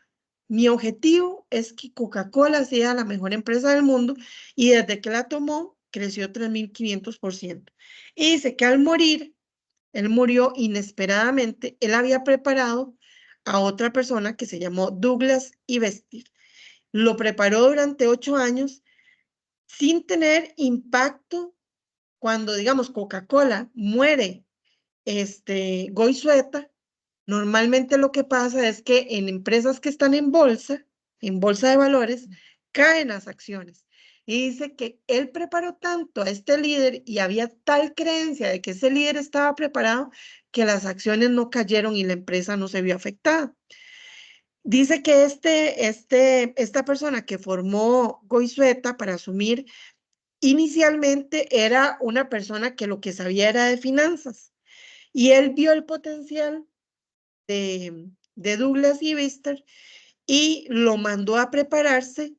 mi objetivo es que Coca-Cola sea la mejor empresa del mundo y desde que la tomó creció 3500%. Y dice que al morir, él murió inesperadamente, él había preparado a otra persona que se llamó Douglas Ivestir. Lo preparó durante 8 años sin tener impacto. Cuando, digamos, Coca-Cola muere, Goizueta, normalmente lo que pasa es que en empresas que están en bolsa de valores, caen las acciones. Y dice que él preparó tanto a este líder y había tal creencia de que ese líder estaba preparado que las acciones no cayeron y la empresa no se vio afectada. Dice que esta persona que formó Goizueta para asumir inicialmente era una persona que lo que sabía era de finanzas y él vio el potencial de Douglas Ivestir y lo mandó a prepararse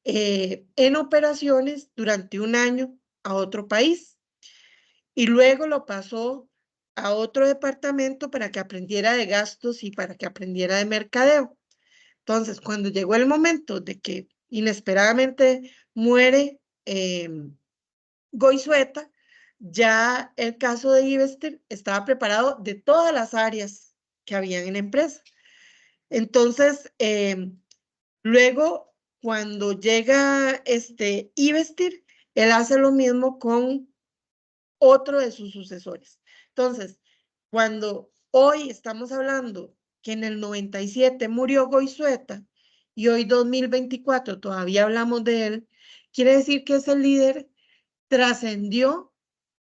en operaciones durante un año a otro país y luego lo pasó a otro departamento para que aprendiera de gastos y para que aprendiera de mercadeo. Entonces, cuando llegó el momento de que inesperadamente muere Goizueta, ya el caso de Ivestir estaba preparado de todas las áreas que habían en la empresa. Entonces, luego, cuando llega Ivestir, él hace lo mismo con otro de sus sucesores. Entonces, cuando hoy estamos hablando que en el 97 murió Goizueta y hoy 2024 todavía hablamos de él, quiere decir que ese líder trascendió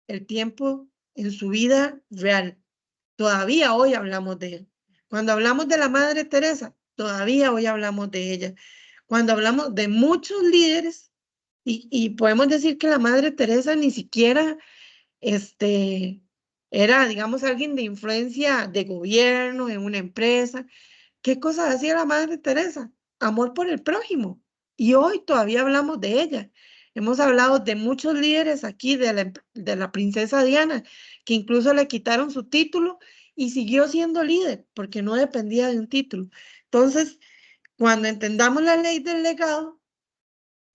el tiempo en su vida real. Todavía hoy hablamos de él. Cuando hablamos de la Madre Teresa, todavía hoy hablamos de ella. Cuando hablamos de muchos líderes, y podemos decir que la Madre Teresa ni siquiera era, digamos, alguien de influencia de gobierno, en una empresa. ¿Qué cosas hacía la Madre Teresa? Amor por el prójimo. Y hoy todavía hablamos de ella. Hemos hablado de muchos líderes aquí, de la princesa Diana, que incluso le quitaron su título y siguió siendo líder porque no dependía de un título. Entonces, cuando entendamos la ley del legado,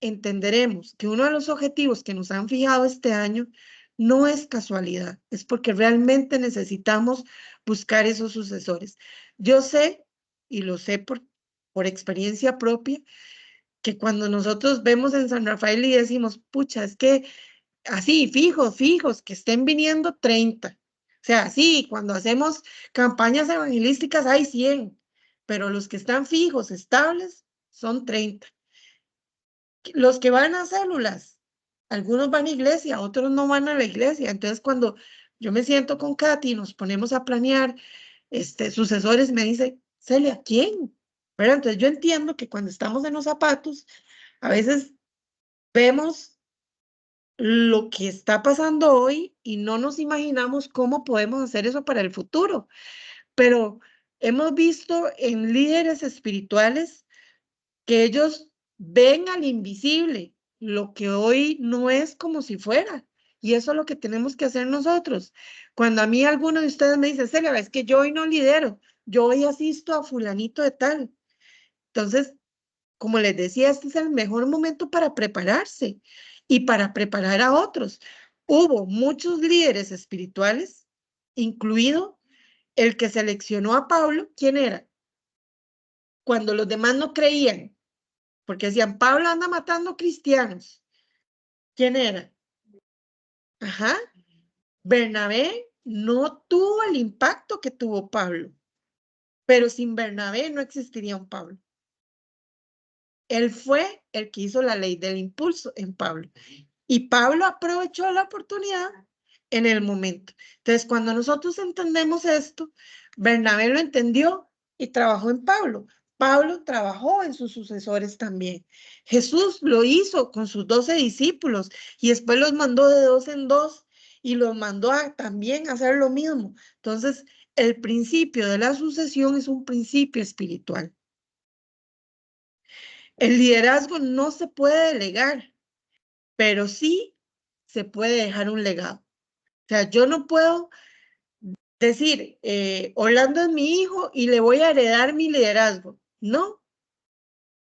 entenderemos que uno de los objetivos que nos han fijado este año no es casualidad, es porque realmente necesitamos buscar esos sucesores. Yo sé, y lo sé por experiencia propia, que cuando nosotros vemos en San Rafael y decimos, pucha, es que así, fijos, que estén viniendo 30. O sea, sí, cuando hacemos campañas evangelísticas hay 100, pero los que están fijos, estables, son 30. Los que van a células, algunos van a iglesia, otros no van a la iglesia. Entonces, cuando yo me siento con Katy y nos ponemos a planear sucesores, me dice, Celia, ¿quién? Pero entonces yo entiendo que cuando estamos en los zapatos, a veces vemos lo que está pasando hoy y no nos imaginamos cómo podemos hacer eso para el futuro. Pero hemos visto en líderes espirituales que ellos ven al invisible, lo que hoy no es como si fuera. Y eso es lo que tenemos que hacer nosotros. Cuando a mí alguno de ustedes me dice, Celia, es que yo hoy no lidero, yo hoy asisto a fulanito de tal. Entonces, como les decía, este es el mejor momento para prepararse y para preparar a otros. Hubo muchos líderes espirituales, incluido el que seleccionó a Pablo. ¿Quién era? Cuando los demás no creían, porque decían, Pablo anda matando cristianos. ¿Quién era? Ajá. Bernabé no tuvo el impacto que tuvo Pablo, pero sin Bernabé no existiría un Pablo. Él fue el que hizo la ley del impulso en Pablo. Y Pablo aprovechó la oportunidad en el momento. Entonces, cuando nosotros entendemos esto, Bernabé lo entendió y trabajó en Pablo. Pablo trabajó en sus sucesores también. Jesús lo hizo con sus 12 discípulos y después los mandó de 2 en 2 y los mandó también a hacer lo mismo. Entonces, el principio de la sucesión es un principio espiritual. El liderazgo no se puede delegar, pero sí se puede dejar un legado. O sea, yo no puedo decir, Orlando es mi hijo y le voy a heredar mi liderazgo. No,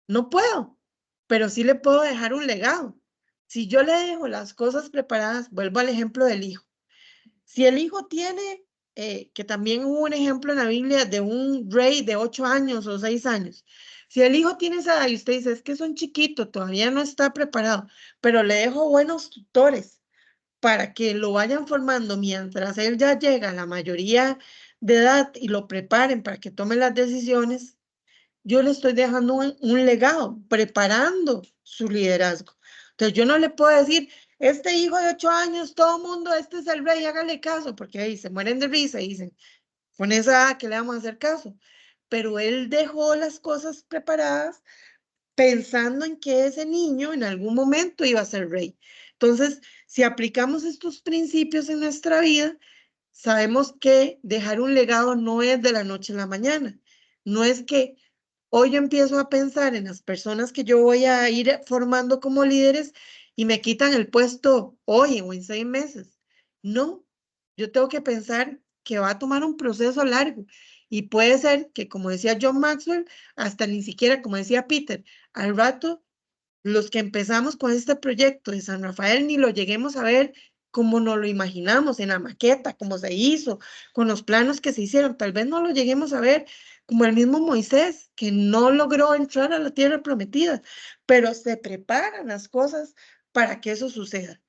no puedo, pero sí le puedo dejar un legado. Si yo le dejo las cosas preparadas, vuelvo al ejemplo del hijo. Si el hijo tiene, que también hubo un ejemplo en la Biblia de un rey de 8 años o 6 años. Si el hijo tiene esa edad y usted dice, es que son chiquitos, todavía no está preparado, pero le dejo buenos tutores para que lo vayan formando mientras él ya llega a la mayoría de edad y lo preparen para que tome las decisiones, yo le estoy dejando un legado, preparando su liderazgo. Entonces yo no le puedo decir, este hijo de 8 años, todo el mundo, este es el rey, hágale caso, porque ahí se mueren de risa y dicen, con esa edad que le vamos a hacer caso. Pero él dejó las cosas preparadas pensando en que ese niño en algún momento iba a ser rey. Entonces, si aplicamos estos principios en nuestra vida, sabemos que dejar un legado no es de la noche a la mañana. No es que hoy yo empiezo a pensar en las personas que yo voy a ir formando como líderes y me quitan el puesto hoy o en 6 meses. No, yo tengo que pensar que va a tomar un proceso largo y puede ser que, como decía John Maxwell, hasta ni siquiera, como decía Peter, al rato los que empezamos con este proyecto de San Rafael ni lo lleguemos a ver como nos lo imaginamos en la maqueta, como se hizo, con los planos que se hicieron. Tal vez no lo lleguemos a ver como el mismo Moisés, que no logró entrar a la tierra prometida, pero se preparan las cosas para que eso suceda.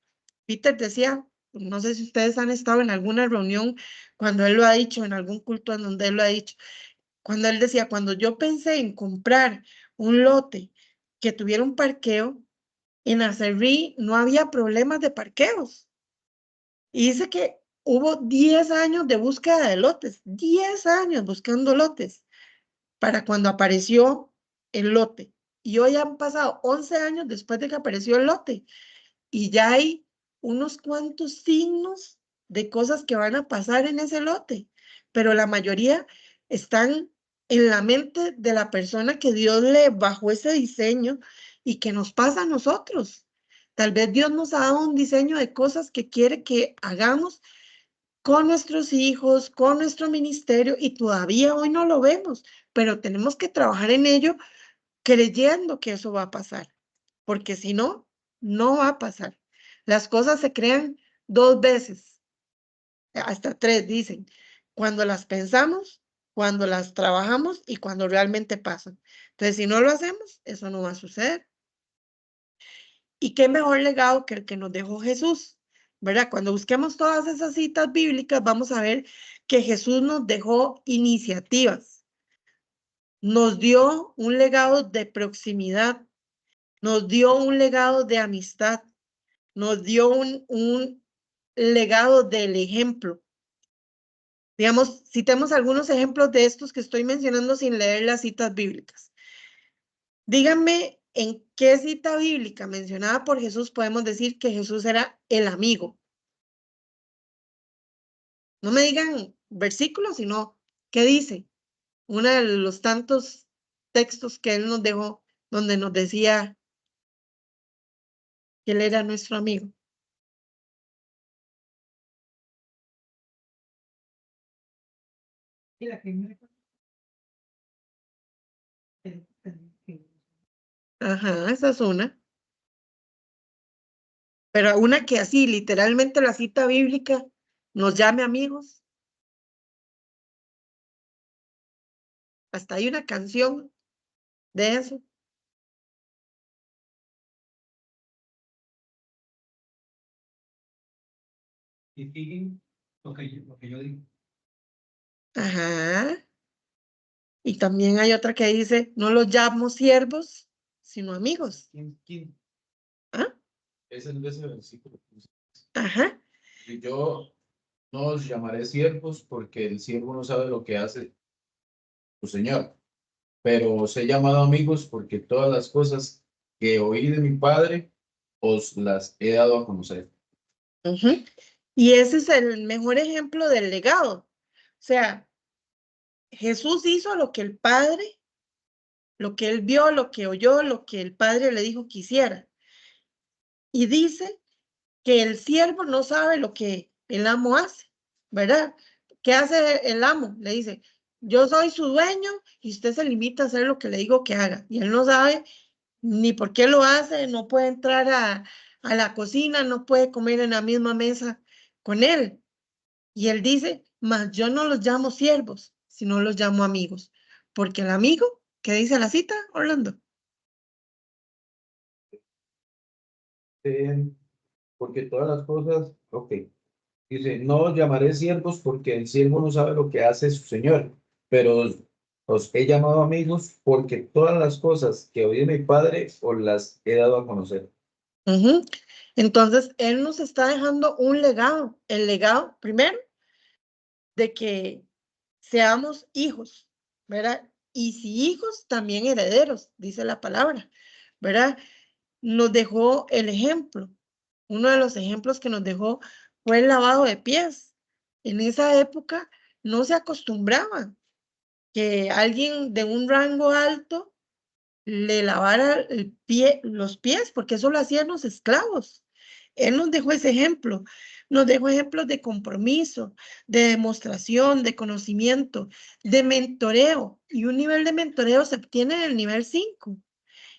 Peter decía, no sé si ustedes han estado en alguna reunión cuando él lo ha dicho, en algún culto en donde él lo ha dicho, cuando él decía, cuando yo pensé en comprar un lote que tuviera un parqueo, en Acerrí no había problemas de parqueos. Y dice que hubo 10 años de búsqueda de lotes, 10 años buscando lotes para cuando apareció el lote. Y hoy han pasado 11 años después de que apareció el lote y ya hay unos cuantos signos de cosas que van a pasar en ese lote, pero la mayoría están en la mente de la persona que Dios le bajó ese diseño y que nos pasa a nosotros. Tal vez Dios nos ha dado un diseño de cosas que quiere que hagamos con nuestros hijos, con nuestro ministerio, y todavía hoy no lo vemos, pero tenemos que trabajar en ello creyendo que eso va a pasar, porque si no, no va a pasar. Las cosas se crean 2 veces, hasta 3 dicen, cuando las pensamos, cuando las trabajamos y cuando realmente pasan. Entonces, si no lo hacemos, eso no va a suceder. Y qué mejor legado que el que nos dejó Jesús, ¿verdad? Cuando busquemos todas esas citas bíblicas, vamos a ver que Jesús nos dejó iniciativas, nos dio un legado de proximidad, nos dio un legado de amistad, nos dio un legado del ejemplo. Digamos, citemos algunos ejemplos de estos que estoy mencionando sin leer las citas bíblicas. Díganme en qué cita bíblica mencionada por Jesús podemos decir que Jesús era el amigo. No me digan versículos, sino qué dice. Uno de los tantos textos que él nos dejó, donde nos decía que él era nuestro amigo. Y la que me Ajá, esa es una. Pero una que así, literalmente la cita bíblica nos llame amigos. Hasta hay una canción de eso. Y siguen lo que yo digo. Ajá. Y también hay otra que dice, no los llamo siervos, sino amigos. ¿Quién? ¿Ah? Es el de ese versículo. Ajá. Y yo no os llamaré siervos porque el siervo no sabe lo que hace su señor, pero os he llamado amigos porque todas las cosas que oí de mi padre os las he dado a conocer. Ujú. Y ese es el mejor ejemplo del legado. O sea, Jesús hizo lo que el Padre, lo que él vio, lo que oyó, lo que el Padre le dijo que hiciera. Y dice que el siervo no sabe lo que el amo hace, ¿verdad? ¿Qué hace el amo? Le dice, yo soy su dueño y usted se limita a hacer lo que le digo que haga. Y él no sabe ni por qué lo hace, no puede entrar a la cocina, no puede comer en la misma mesa con él. Y él dice, mas yo no los llamo siervos, sino los llamo amigos. Porque el amigo, ¿qué dice la cita, Orlando? Porque todas las cosas, ok. Dice, no os llamaré siervos porque el siervo no sabe lo que hace su señor, pero os he llamado amigos porque todas las cosas que oí de mi padre os las he dado a conocer. Ujú. Entonces, él nos está dejando un legado. El legado, primero, de que seamos hijos, ¿verdad? Y si hijos, también herederos, dice la palabra, ¿verdad? Nos dejó el ejemplo. Uno de los ejemplos que nos dejó fue el lavado de pies. En esa época no se acostumbraba que alguien de un rango alto le lavara el pie, los pies, porque eso lo hacían los esclavos. Él nos dejó ese ejemplo, nos dejó ejemplos de compromiso, de demostración, de conocimiento, de mentoreo. Y un nivel de mentoreo se obtiene en el nivel 5.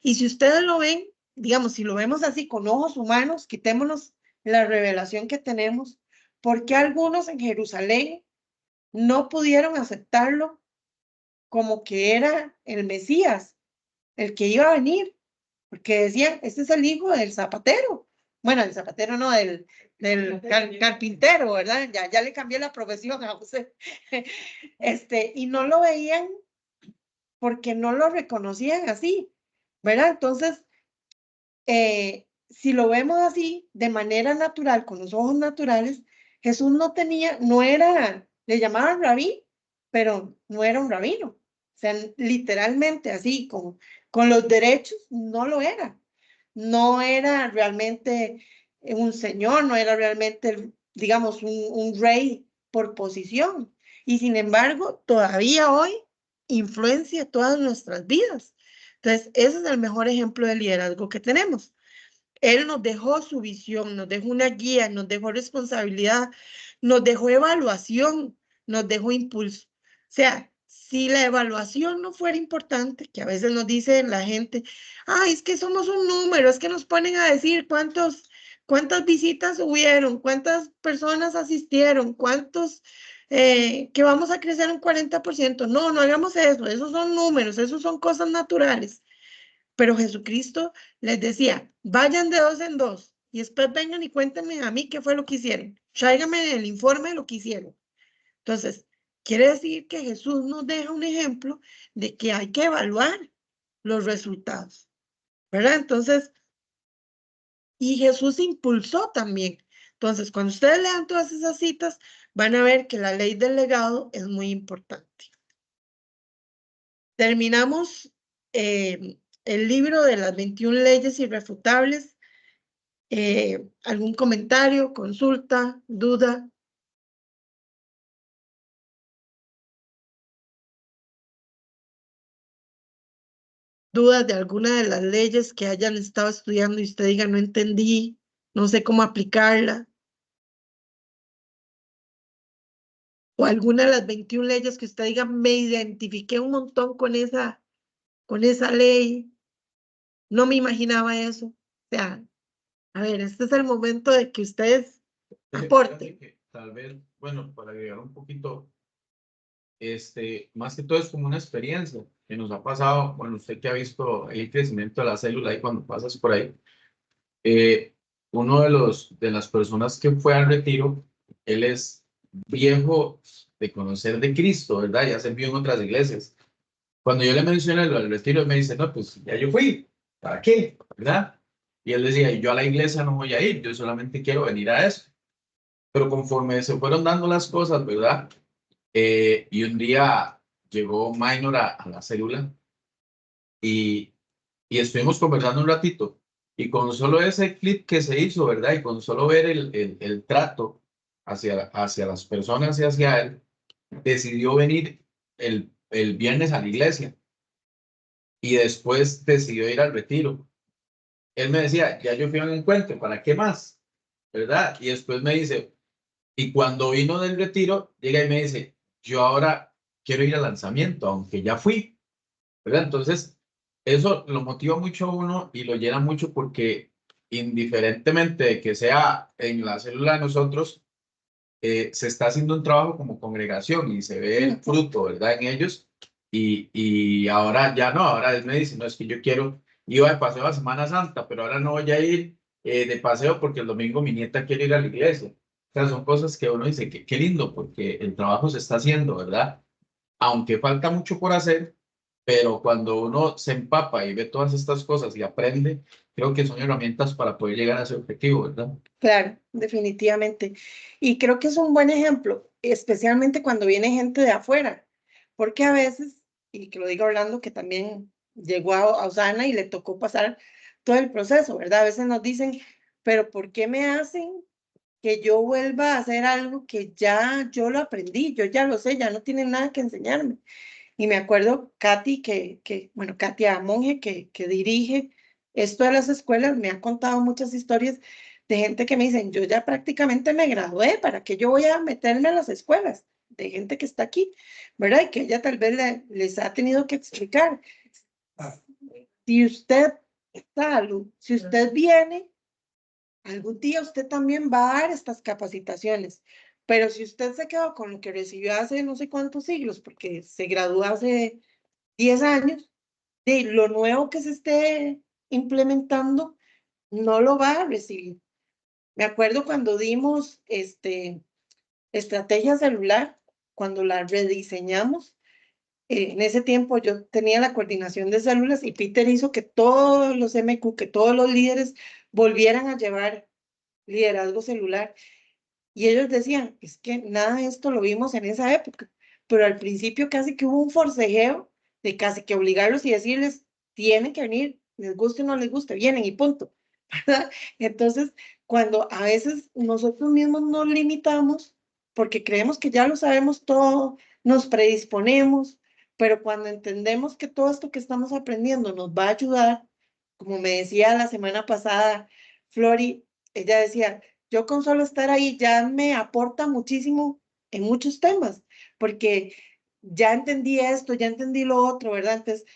Y si ustedes lo ven, digamos, si lo vemos así con ojos humanos, quitémonos la revelación que tenemos, porque algunos en Jerusalén no pudieron aceptarlo como que era el Mesías, el que iba a venir, porque decían, este es el hijo del zapatero. Bueno, el zapatero no, del carpintero, ¿verdad? Ya le cambié la profesión a usted. Y no lo veían porque no lo reconocían así, ¿verdad? Entonces, si lo vemos así, de manera natural, con los ojos naturales, Jesús no era, le llamaban rabí, pero no era un rabino. O sea, literalmente así, con los derechos, no lo era. No era realmente un señor, no era realmente, digamos, un rey por posición. Y sin embargo, todavía hoy influencia todas nuestras vidas. Entonces, ese es el mejor ejemplo de liderazgo que tenemos. Él nos dejó su visión, nos dejó una guía, nos dejó responsabilidad, nos dejó evaluación, nos dejó impulso. O sea, si la evaluación no fuera importante, que a veces nos dice la gente, ay, es que somos un número, es que nos ponen a decir cuántas visitas hubieron, cuántas personas asistieron, que vamos a crecer un 40%. No, no hagamos eso, esos son números, esos son cosas naturales. Pero Jesucristo les decía, vayan de 2 en 2 y después vengan y cuéntenme a mí qué fue lo que hicieron. Tráiganme el informe de lo que hicieron. Entonces, quiere decir que Jesús nos deja un ejemplo de que hay que evaluar los resultados, ¿verdad? Entonces, y Jesús impulsó también. Entonces, cuando ustedes lean todas esas citas, van a ver que la ley del legado es muy importante. Terminamos el libro de las 21 leyes irrefutables. ¿Algún comentario, consulta, duda? ¿Dudas de alguna de las leyes que hayan estado estudiando y usted diga, no entendí, no sé cómo aplicarla? ¿O alguna de las 21 leyes que usted diga, me identifiqué un montón con esa ley? No me imaginaba eso. O sea, a ver, este es el momento de que ustedes aporten. Que tal vez, bueno, para agregar un poquito, más que todo es como una experiencia que nos ha pasado, bueno, usted que ha visto el crecimiento de la célula y cuando pasas por ahí, uno de las personas que fue al retiro, él es viejo de conocer de Cristo, ¿verdad? Ya se vio en otras iglesias. Cuando yo le mencioné lo del retiro, él me dice, no, pues ya yo fui, ¿para qué? ¿Verdad? Y él decía, yo a la iglesia no voy a ir, yo solamente quiero venir a eso. Pero conforme se fueron dando las cosas, ¿verdad? Y un día llegó Minor a la célula y, y estuvimos conversando un ratito. Y con solo ese clip que se hizo, ¿verdad? Y con solo ver el trato hacia las personas y hacia él, decidió venir el viernes a la iglesia y después decidió ir al retiro. Él me decía, ya yo fui a un encuentro, ¿para qué más? ¿Verdad? Y después me dice, y cuando vino del retiro, llega y me dice, yo ahora quiero ir al lanzamiento, aunque ya fui, ¿verdad? Entonces, eso lo motiva mucho a uno y lo llena mucho porque indiferentemente de que sea en la célula de nosotros, se está haciendo un trabajo como congregación y se ve el fruto, ¿verdad? En ellos. Y ahora ya no, ahora él me dice, no, es que yo quiero, iba de paseo a Semana Santa, pero ahora no voy a ir de paseo porque el domingo mi nieta quiere ir a la iglesia. O sea, son cosas que uno dice que qué lindo porque el trabajo se está haciendo, ¿verdad? Aunque falta mucho por hacer, pero cuando uno se empapa y ve todas estas cosas y aprende, creo que son herramientas para poder llegar a ese objetivo, ¿verdad? Claro, definitivamente. Y creo que es un buen ejemplo, especialmente cuando viene gente de afuera, porque a veces, y que lo diga Orlando, que también llegó a Osana y le tocó pasar todo el proceso, ¿verdad? A veces nos dicen, pero ¿por qué me hacen que yo vuelva a hacer algo que ya yo lo aprendí, yo ya lo sé, ya no tienen nada que enseñarme? Y me acuerdo Katy, bueno, Katia Monge, que dirige esto de las escuelas, me ha contado muchas historias de gente que me dicen, yo ya prácticamente me gradué, ¿para qué yo voy a meterme a las escuelas? De gente que está aquí, ¿verdad? Y que ella tal vez les ha tenido que explicar. Si usted, salud, si usted viene, algún día usted también va a dar estas capacitaciones. Pero si usted se quedó con lo que recibió hace no sé cuántos siglos, porque se graduó hace 10 años, de lo nuevo que se esté implementando, no lo va a recibir. Me acuerdo cuando dimos estrategia celular, cuando la rediseñamos, en ese tiempo yo tenía la coordinación de células y Peter hizo que todos los MQ, que todos los líderes volvieran a llevar liderazgo celular. Y ellos decían, es que nada de esto lo vimos en esa época, pero al principio casi que hubo un forcejeo de casi que obligarlos y decirles, tienen que venir, les guste o no les guste, vienen y punto, ¿verdad? Entonces, cuando a veces nosotros mismos nos limitamos porque creemos que ya lo sabemos todo, nos predisponemos, pero cuando entendemos que todo esto que estamos aprendiendo nos va a ayudar, como me decía la semana pasada Flori, ella decía, yo con solo estar ahí ya me aporta muchísimo en muchos temas, porque ya entendí esto, ya entendí lo otro, ¿verdad? Entonces,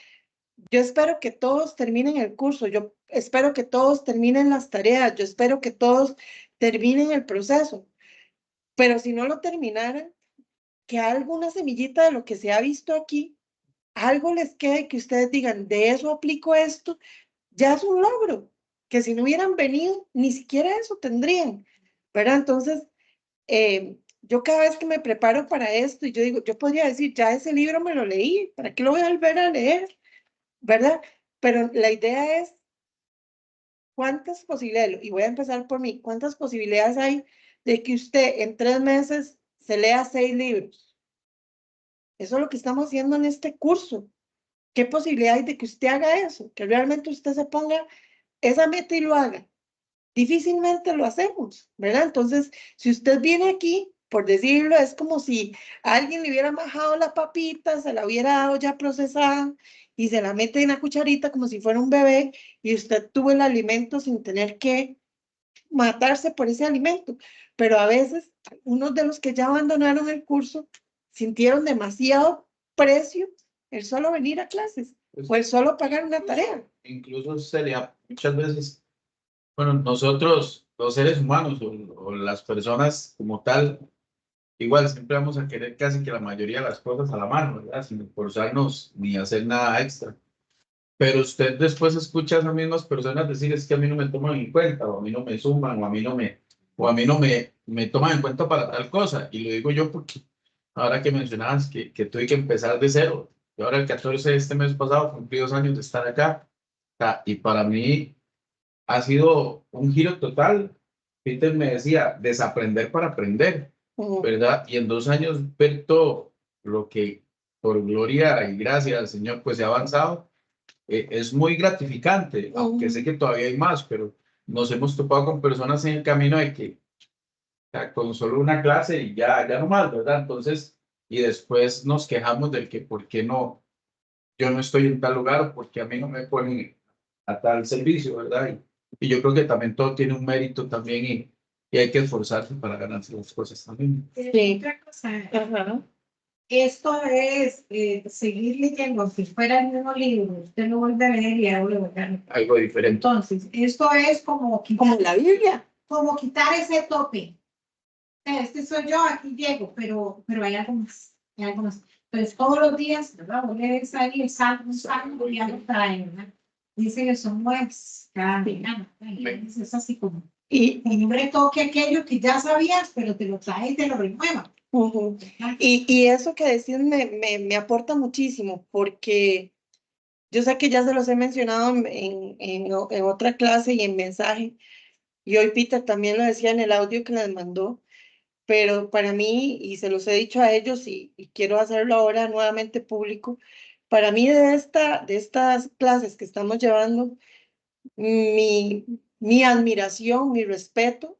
yo espero que todos terminen el curso, yo espero que todos terminen las tareas, yo espero que todos terminen el proceso, pero si no lo terminaran, que alguna semillita de lo que se ha visto aquí, algo les quede que ustedes digan, de eso aplico esto, ya es un logro, que si no hubieran venido, ni siquiera eso tendrían, ¿verdad? Entonces, yo cada vez que me preparo para esto, y yo digo, yo podría decir, ya ese libro me lo leí, ¿para qué lo voy a volver a leer? ¿Verdad? Pero la idea es, ¿cuántas posibilidades? Y voy a empezar por mí, ¿cuántas posibilidades hay de que usted en 3 meses se lea 6 libros? Eso es lo que estamos haciendo en este curso. ¿Qué posibilidad hay de que usted haga eso? Que realmente usted se ponga esa meta y lo haga. Difícilmente lo hacemos, ¿verdad? Entonces, si usted viene aquí, por decirlo, es como si alguien le hubiera majado la papita, se la hubiera dado ya procesada y se la mete en una cucharita como si fuera un bebé y usted tuvo el alimento sin tener que matarse por ese alimento. Pero a veces, unos de los que ya abandonaron el curso sintieron demasiado precio el solo venir a clases o el solo pagar una tarea. Incluso sería muchas veces, bueno, nosotros, los seres humanos o las personas como tal, igual siempre vamos a querer casi que la mayoría de las cosas a la mano, ¿verdad? Sin esforzarnos ni hacer nada extra. Pero usted después escucha a esas mismas personas decir, es que a mí no me toman en cuenta, o a mí no me suman, o a mí no me toman en cuenta para tal cosa. Y lo digo yo porque ahora que mencionabas que tuve que empezar de cero. Yo ahora el 14 de este mes pasado cumplí 2 años de estar acá. O sea, y para mí ha sido un giro total. Peter me decía, desaprender para aprender, ¿verdad? Y en 2 años ver todo lo que por gloria y gracia al Señor pues se ha avanzado, es muy gratificante, aunque sé que todavía hay más, pero nos hemos topado con personas en el camino de que con solo una clase y ya no más, ¿verdad? Entonces, y después nos quejamos del que por qué no, yo no estoy en tal lugar o porque a mí no me ponen a tal servicio, ¿verdad? Y yo creo que también todo tiene un mérito también y hay que esforzarse para ganarse las cosas también. Sí. Otra cosa, Ajá. esto es seguir leyendo, si fuera el mismo libro, usted lo vuelve a leer y ahora lo vuelve a leer. Algo diferente. Entonces, esto es como Como la Biblia. como quitar ese tope. Este soy yo, aquí llego, pero hay algo más. Hay algo más. Entonces, todos los días, ¿verdad? Voy a leer salir el salmo, y ya lo traen, ¿verdad? Dice que son buenos cada mañana. Es así como. Y un retoque aquello que ya sabías, pero te lo trae y te lo renueva. Y eso que decís me aporta muchísimo, porque yo sé que ya se los he mencionado en otra clase y en mensaje, y hoy Peter también lo decía en el audio que les mandó, pero para mí, y se los he dicho a ellos y quiero hacerlo ahora nuevamente público, para mí de estas clases que estamos llevando, mi admiración, mi respeto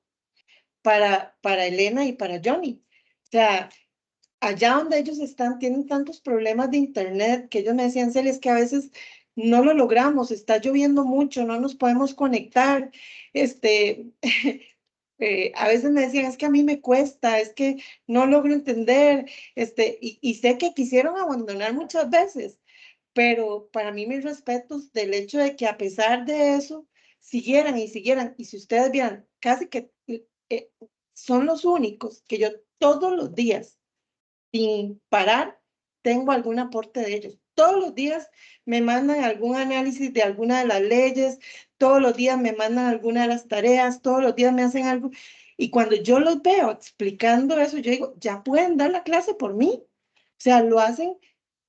para Elena y para Johnny. O sea, allá donde ellos están, tienen tantos problemas de internet que ellos me decían, Celia, es que a veces no lo logramos, está lloviendo mucho, no nos podemos conectar. A veces me decían, es que a mí me cuesta, es que no logro entender, y sé que quisieron abandonar muchas veces, pero para mí mis respetos del hecho de que a pesar de eso, siguieran y siguieran, y si ustedes vieran, casi que son los únicos que yo todos los días, sin parar, tengo algún aporte de ellos. Todos los días me mandan algún análisis de alguna de las leyes, todos los días me mandan alguna de las tareas, todos los días me hacen algo. Y cuando yo los veo explicando eso, yo digo, ya pueden dar la clase por mí. O sea, lo hacen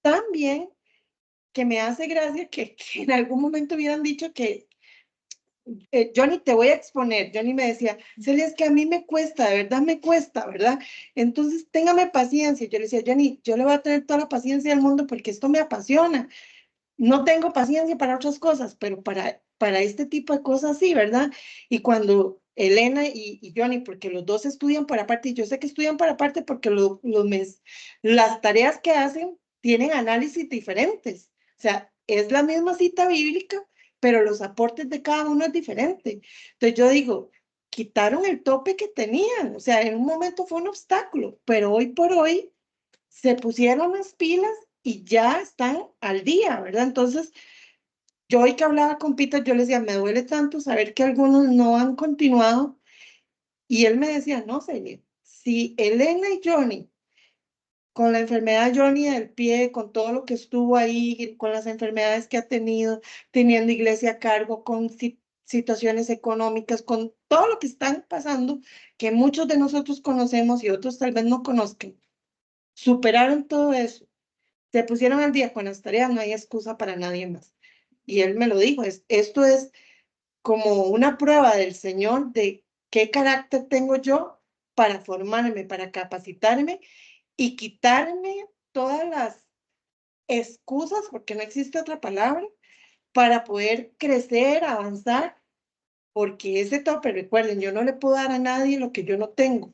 tan bien que me hace gracia que en algún momento hubieran dicho que Johnny, te voy a exponer. Johnny me decía, Celia, es que a mí me cuesta, de verdad me cuesta, ¿verdad? Entonces, téngame paciencia. Yo le decía, Johnny, yo le voy a tener toda la paciencia del mundo porque esto me apasiona. No tengo paciencia para otras cosas, pero para este tipo de cosas sí, ¿verdad? Y cuando Elena y Johnny, porque los dos estudian por aparte, y yo sé que estudian por aparte porque las tareas que hacen tienen análisis diferentes. O sea, es la misma cita bíblica, pero los aportes de cada uno es diferente. Entonces yo digo, quitaron el tope que tenían, o sea, en un momento fue un obstáculo, pero hoy por hoy se pusieron las pilas y ya están al día, ¿verdad? Entonces, yo hoy que hablaba con Peter, yo le decía, me duele tanto saber que algunos no han continuado, y él me decía, no, Celia, si Elena y Johnny, con la enfermedad de Johnny del pie, con todo lo que estuvo ahí, con las enfermedades que ha tenido, teniendo iglesia a cargo, con situaciones económicas, con todo lo que están pasando, que muchos de nosotros conocemos y otros tal vez no conozcan, superaron todo eso, se pusieron al día con las tareas, no hay excusa para nadie más. Y él me lo dijo, esto es como una prueba del Señor de qué carácter tengo yo para formarme, para capacitarme y quitarme todas las excusas, porque no existe otra palabra, para poder crecer, avanzar, porque ese tope, recuerden, yo no le puedo dar a nadie lo que yo no tengo.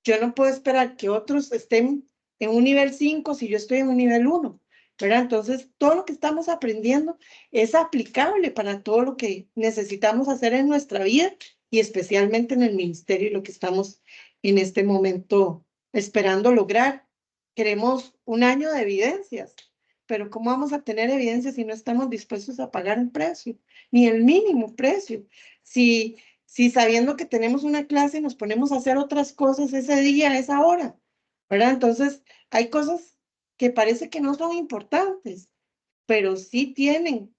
Yo no puedo esperar que otros estén en un nivel 5 si yo estoy en un nivel 1, ¿verdad? Entonces, todo lo que estamos aprendiendo es aplicable para todo lo que necesitamos hacer en nuestra vida y especialmente en el ministerio y lo que estamos en este momento esperando lograr. Queremos un año de evidencias, pero ¿cómo vamos a tener evidencias si no estamos dispuestos a pagar un precio, ni el mínimo precio? Si sabiendo que tenemos una clase nos ponemos a hacer otras cosas ese día, a esa hora, ¿verdad? Entonces, hay cosas que parece que no son importantes, pero sí tienen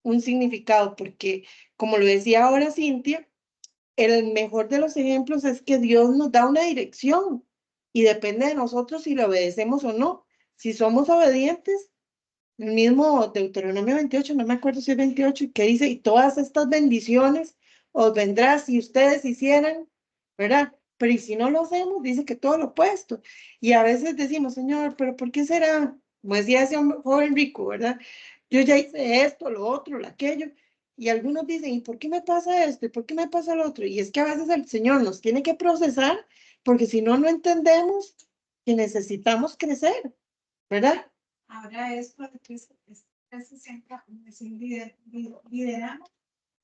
un significado, porque como lo decía ahora Cintia, el mejor de los ejemplos es que Dios nos da una dirección y depende de nosotros si le obedecemos o no. Si somos obedientes, el mismo Deuteronomio 28, no me acuerdo si es 28, que dice, y todas estas bendiciones os vendrán si ustedes hicieran, ¿verdad? Pero y si no lo hacemos, dice que todo lo opuesto. Y a veces decimos, Señor, pero ¿por qué será? Como decía ese joven rico, ¿verdad? Yo ya hice esto, lo otro, lo aquello. Y algunos dicen, ¿y por qué me pasa esto? ¿Y por qué me pasa lo otro? Y es que a veces el Señor nos tiene que procesar, porque si no, no entendemos que necesitamos crecer, ¿verdad? Ahora esto es siempre lideramos,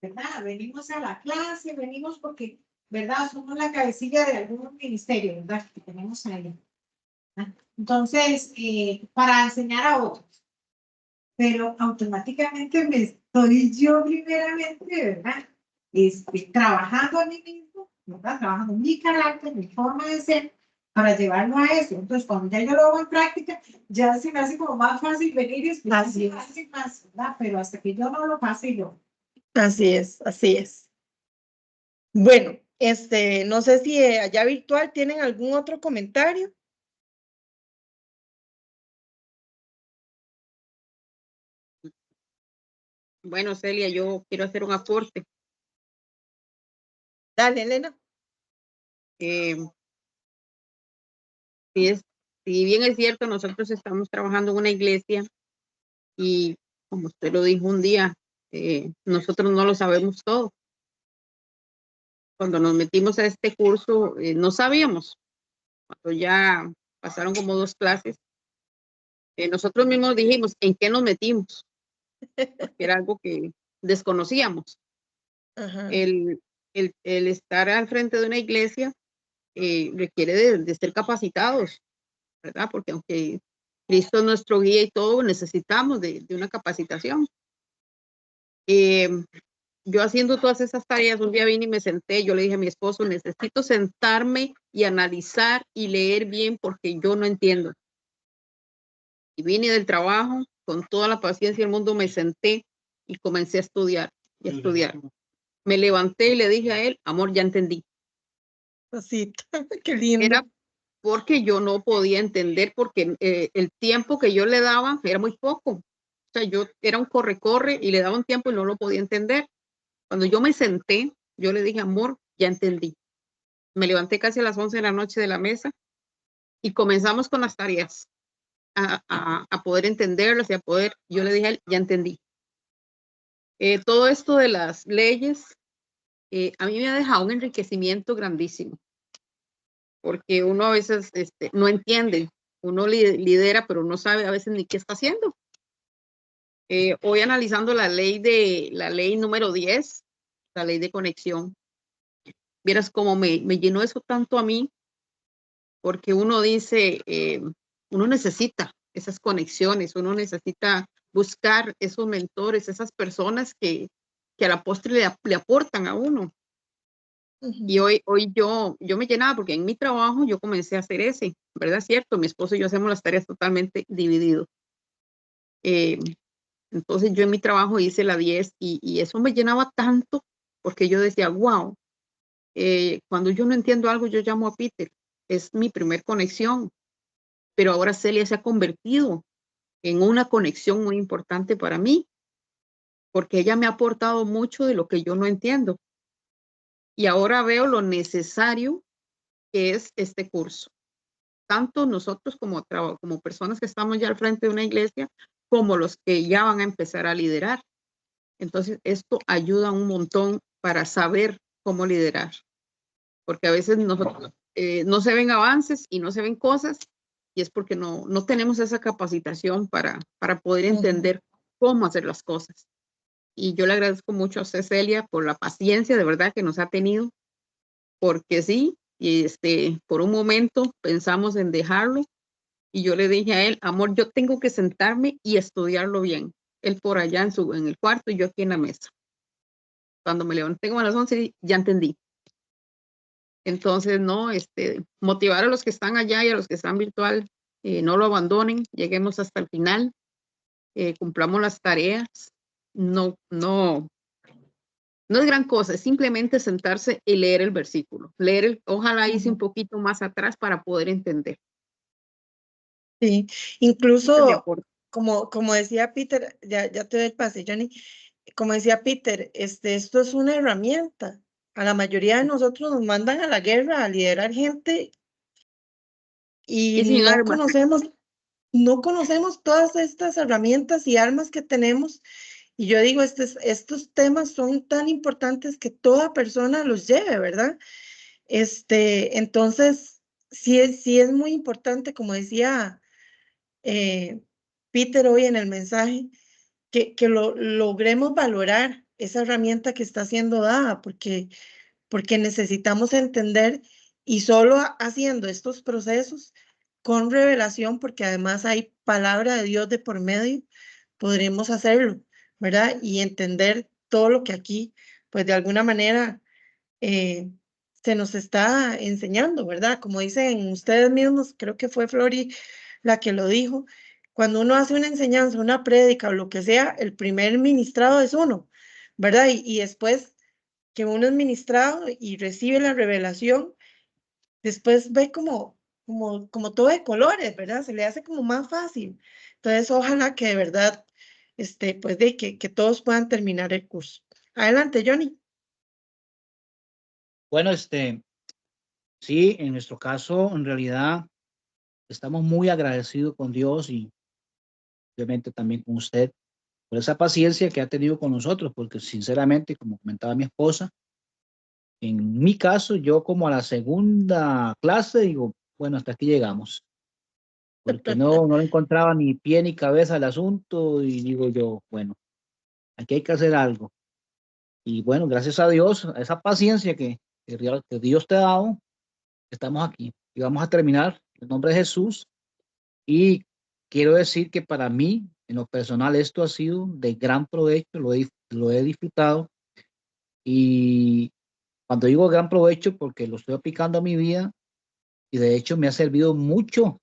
¿verdad? Venimos a la clase, venimos porque, ¿verdad? Somos la cabecilla de algún ministerio, ¿verdad? Que tenemos ahí. ¿Verdad? Entonces, para enseñar a otros, pero automáticamente me estoy yo primeramente, ¿verdad? Trabajando a mí mismo, ¿verdad? Trabajando mi carácter, mi forma de ser, para llevarlo a eso. Entonces, cuando ya yo lo hago en práctica, ya se me hace como más fácil venir y explicar más, ¿verdad? Pero hasta que yo no lo pase yo. Así es, así es. Bueno, no sé si allá virtual tienen algún otro comentario. Bueno, Celia, yo quiero hacer un aporte. Dale, Elena. Si bien es cierto, nosotros estamos trabajando en una iglesia y como usted lo dijo un día, nosotros no lo sabemos todo. Cuando nos metimos a este curso, no sabíamos. Cuando ya pasaron como 2 clases, nosotros mismos dijimos, ¿en qué nos metimos? Porque era algo que desconocíamos. Ajá. El estar al frente de una iglesia requiere de ser capacitados, ¿verdad? Porque aunque Cristo es nuestro guía y todo, necesitamos de una capacitación. Yo haciendo todas esas tareas, un día vine y me senté, yo le dije a mi esposo, necesito sentarme y analizar y leer bien porque yo no entiendo. Y vine del trabajo, con toda la paciencia del mundo, me senté y comencé a estudiar y a estudiar. Me levanté y le dije a él, amor, ya entendí. Cosita, qué lindo. Era porque yo no podía entender, porque el tiempo que yo le daba era muy poco. O sea, yo era un corre-corre y le daba un tiempo y no lo podía entender. Cuando yo me senté, yo le dije, amor, ya entendí. Me levanté casi a las 11 de la noche de la mesa y comenzamos con las tareas a poder entenderlas y a poder, yo le dije a él, ya entendí. Todo esto de las leyes, a mí me ha dejado un enriquecimiento grandísimo, porque uno a veces no entiende, uno lidera, pero no sabe a veces ni qué está haciendo. Hoy analizando la ley número 10, la ley de conexión, vieras cómo me llenó eso tanto a mí, porque uno dice, uno necesita esas conexiones, uno necesita buscar esos mentores, esas personas que a la postre le aportan a uno. Y hoy yo me llenaba porque en mi trabajo yo comencé a hacer ese, ¿verdad? Cierto, mi esposo y yo hacemos las tareas totalmente divididos. Entonces yo en mi trabajo hice la 10 y eso me llenaba tanto porque yo decía, wow, cuando yo no entiendo algo, yo llamo a Peter. Es mi primer conexión, pero ahora Celia se ha convertido en una conexión muy importante para mí, porque ella me ha aportado mucho de lo que yo no entiendo. Y ahora veo lo necesario que es este curso. Tanto nosotros como personas que estamos ya al frente de una iglesia, como los que ya van a empezar a liderar. Entonces, esto ayuda un montón para saber cómo liderar. Porque a veces nosotros no se ven avances y no se ven cosas, y es porque no tenemos esa capacitación para poder entender cómo hacer las cosas. Y yo le agradezco mucho a Celia por la paciencia de verdad que nos ha tenido, porque sí, y por un momento pensamos en dejarlo, y yo le dije a él, amor, yo tengo que sentarme y estudiarlo bien. Él por allá en el cuarto y yo aquí en la mesa. Cuando me levanté como a las 11, ya entendí. Entonces, no, motivar a los que están allá y a los que están virtual, no lo abandonen, lleguemos hasta el final, cumplamos las tareas. No es gran cosa, es simplemente sentarse y leer el versículo. Ojalá hice un poquito más atrás para poder entender. Sí, incluso, como decía Peter, ya te doy el pase, Johnny, como decía Peter, esto es una herramienta. A la mayoría de nosotros nos mandan a la guerra a liderar gente y sin armas. no conocemos todas estas herramientas y armas que tenemos. Y yo digo, estos temas son tan importantes que toda persona los lleve, ¿verdad? Entonces, sí es muy importante, como decía Peter hoy en el mensaje, que logremos valorar esa herramienta que está siendo dada, porque necesitamos entender y solo haciendo estos procesos con revelación, porque además hay palabra de Dios de por medio, podremos hacerlo, ¿verdad? Y entender todo lo que aquí, pues de alguna manera, se nos está enseñando, ¿verdad? Como dicen ustedes mismos, creo que fue Flori la que lo dijo, cuando uno hace una enseñanza, una prédica o lo que sea, el primer ministrado es uno, ¿verdad? Y después que uno es ministrado y recibe la revelación, después ve como todo de colores, ¿verdad? Se le hace como más fácil. Entonces, ojalá que de verdad, pues de que todos puedan terminar el curso. Adelante, Johnny. Bueno, sí, en nuestro caso, en realidad, estamos muy agradecidos con Dios y obviamente también con usted por esa paciencia que ha tenido con nosotros, porque sinceramente, como comentaba mi esposa, en mi caso, yo como a la segunda clase digo, bueno, hasta aquí llegamos, porque no le encontraba ni pie ni cabeza al asunto y digo yo, bueno, aquí hay que hacer algo. Y bueno, gracias a Dios, a esa paciencia que Dios te ha dado, estamos aquí y vamos a terminar en nombre de Jesús. Y quiero decir que para mí, en lo personal, esto ha sido de gran provecho, lo he disfrutado. Y cuando digo gran provecho, porque lo estoy aplicando a mi vida y de hecho me ha servido mucho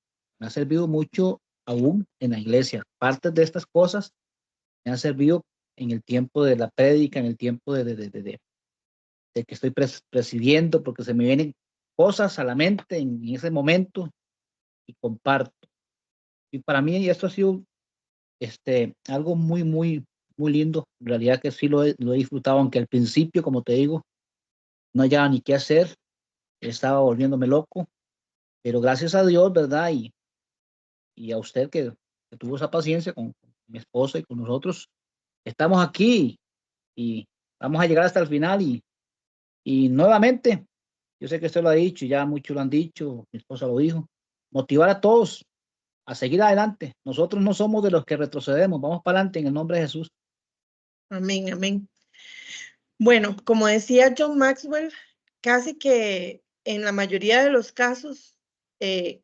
aún en la iglesia. Partes de estas cosas me han servido en el tiempo de la prédica, en el tiempo de que estoy presidiendo, porque se me vienen cosas a la mente en ese momento y comparto. Y para mí esto ha sido algo muy, muy, muy lindo. En realidad que sí lo he disfrutado, aunque al principio, como te digo, no hallaba ni qué hacer, estaba volviéndome loco, pero gracias a Dios, ¿verdad? Y a usted que tuvo esa paciencia con mi esposa y con nosotros, estamos aquí y vamos a llegar hasta el final y nuevamente, yo sé que usted lo ha dicho, ya muchos lo han dicho, mi esposa lo dijo, motivar a todos a seguir adelante. Nosotros no somos de los que retrocedemos, vamos para adelante en el nombre de Jesús. Amén, amén. Bueno, como decía John Maxwell, casi que en la mayoría de los casos,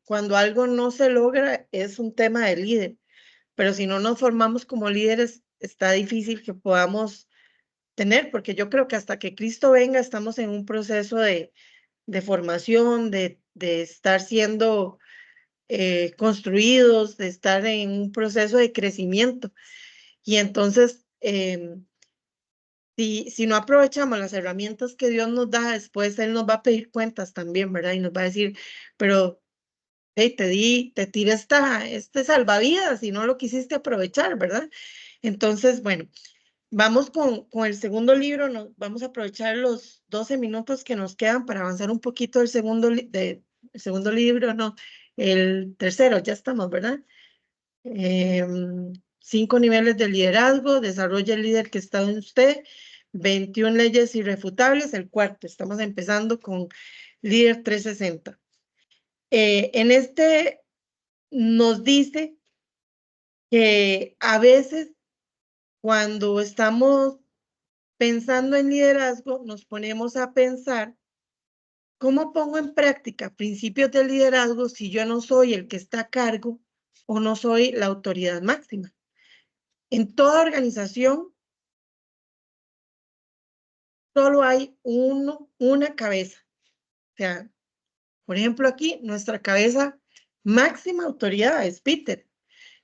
cuando algo no se logra, es un tema de líder. Pero si no nos formamos como líderes, está difícil que podamos tener, porque yo creo que hasta que Cristo venga, estamos en un proceso de formación, de estar siendo construidos, de estar en un proceso de crecimiento. Y entonces, si no aprovechamos las herramientas que Dios nos da, después Él nos va a pedir cuentas también, ¿verdad? Y nos va a decir, pero hey, te tiré este salvavidas y no lo quisiste aprovechar, ¿verdad? Entonces, bueno, vamos con el segundo libro, vamos a aprovechar los 12 minutos que nos quedan para avanzar un poquito el segundo libro, no, el tercero, ya estamos, ¿verdad? 5 niveles de liderazgo, desarrolla el líder que está en usted, 21 leyes irrefutables, el cuarto, estamos empezando con líder 360. En este nos dice que a veces cuando estamos pensando en liderazgo, nos ponemos a pensar, ¿cómo pongo en práctica principios de liderazgo si yo no soy el que está a cargo o no soy la autoridad máxima? En toda organización solo hay una cabeza. O sea, por ejemplo, aquí nuestra cabeza máxima autoridad es Peter.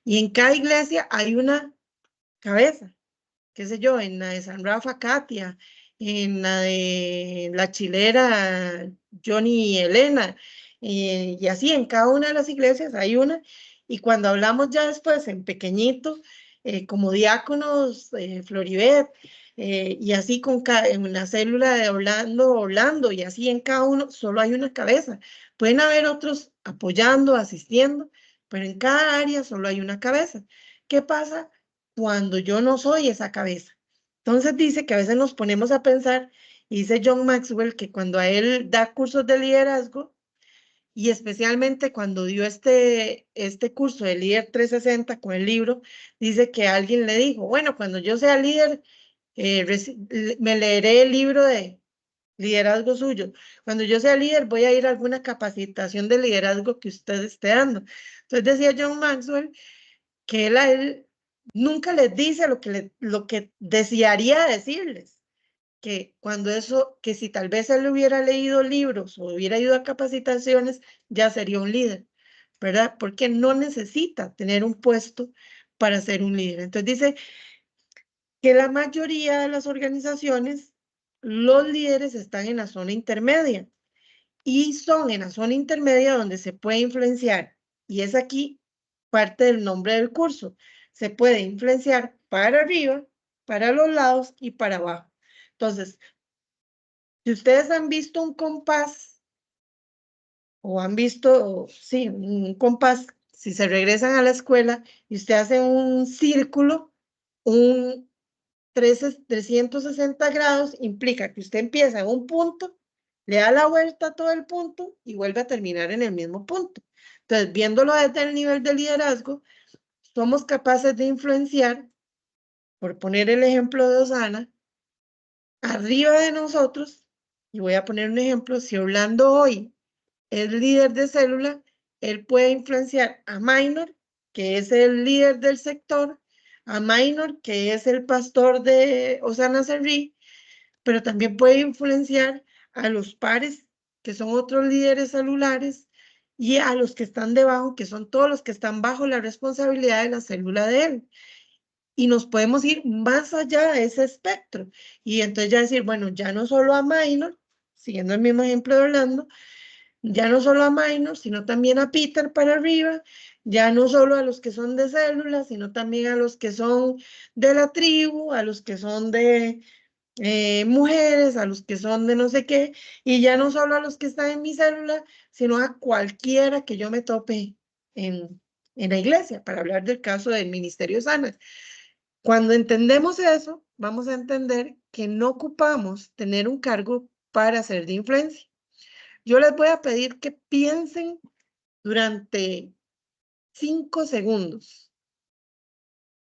Y en cada iglesia hay una cabeza. Qué sé yo, en la de San Rafa, Katia, en la de la chilera, Johnny y Elena, y así en cada una de las iglesias hay una, y cuando hablamos ya después en pequeñito, como diáconos, Floribet, y así en la célula de Orlando, y así en cada uno, solo hay una cabeza. Pueden haber otros apoyando, asistiendo, pero en cada área solo hay una cabeza. ¿Qué pasa cuando yo no soy esa cabeza? Entonces dice que a veces nos ponemos a pensar, y dice John Maxwell que cuando a él da cursos de liderazgo, y especialmente cuando dio este curso de líder 360 con el libro, dice que alguien le dijo, bueno, cuando yo sea líder, me leeré el libro de liderazgo suyo. Cuando yo sea líder, voy a ir a alguna capacitación de liderazgo que usted esté dando. Entonces decía John Maxwell que él a él nunca les dice lo que desearía decirles, que cuando eso, que si tal vez él hubiera leído libros o hubiera ido a capacitaciones, ya sería un líder, ¿verdad? Porque no necesita tener un puesto para ser un líder. Entonces dice que la mayoría de las organizaciones, los líderes están en la zona intermedia y son en la zona intermedia donde se puede influenciar. Y es aquí parte del nombre del curso. Se puede influenciar para arriba, para los lados y para abajo. Entonces, si ustedes han visto un compás o han visto, sí, un compás, si se regresan a la escuela y usted hace un círculo, un 360 grados implica que usted empieza en un punto, le da la vuelta a todo el punto y vuelve a terminar en el mismo punto. Entonces, viéndolo desde el nivel de liderazgo, somos capaces de influenciar, por poner el ejemplo de Osana, arriba de nosotros, y voy a poner un ejemplo, si Orlando hoy es líder de célula, él puede influenciar a Minor, que es el líder del sector, a Minor, que es el pastor de Osana Serrí, pero también puede influenciar a los pares, que son otros líderes celulares, y a los que están debajo, que son todos los que están bajo la responsabilidad de la célula de él. Y nos podemos ir más allá de ese espectro. Y entonces ya decir, bueno, ya no solo a Minor, siguiendo el mismo ejemplo de Orlando, ya no solo a Minor, sino también a Peter para arriba, ya no solo a los que son de célula, sino también a los que son de la tribu, a los que son de mujeres, a los que son de no sé qué, y ya no solo a los que están en mi célula, sino a cualquiera que yo me tope en la iglesia, para hablar del caso del Ministerio Sanas. Cuando entendemos eso, vamos a entender que no ocupamos tener un cargo para ser de influencia. Yo les voy a pedir que piensen durante 5 segundos,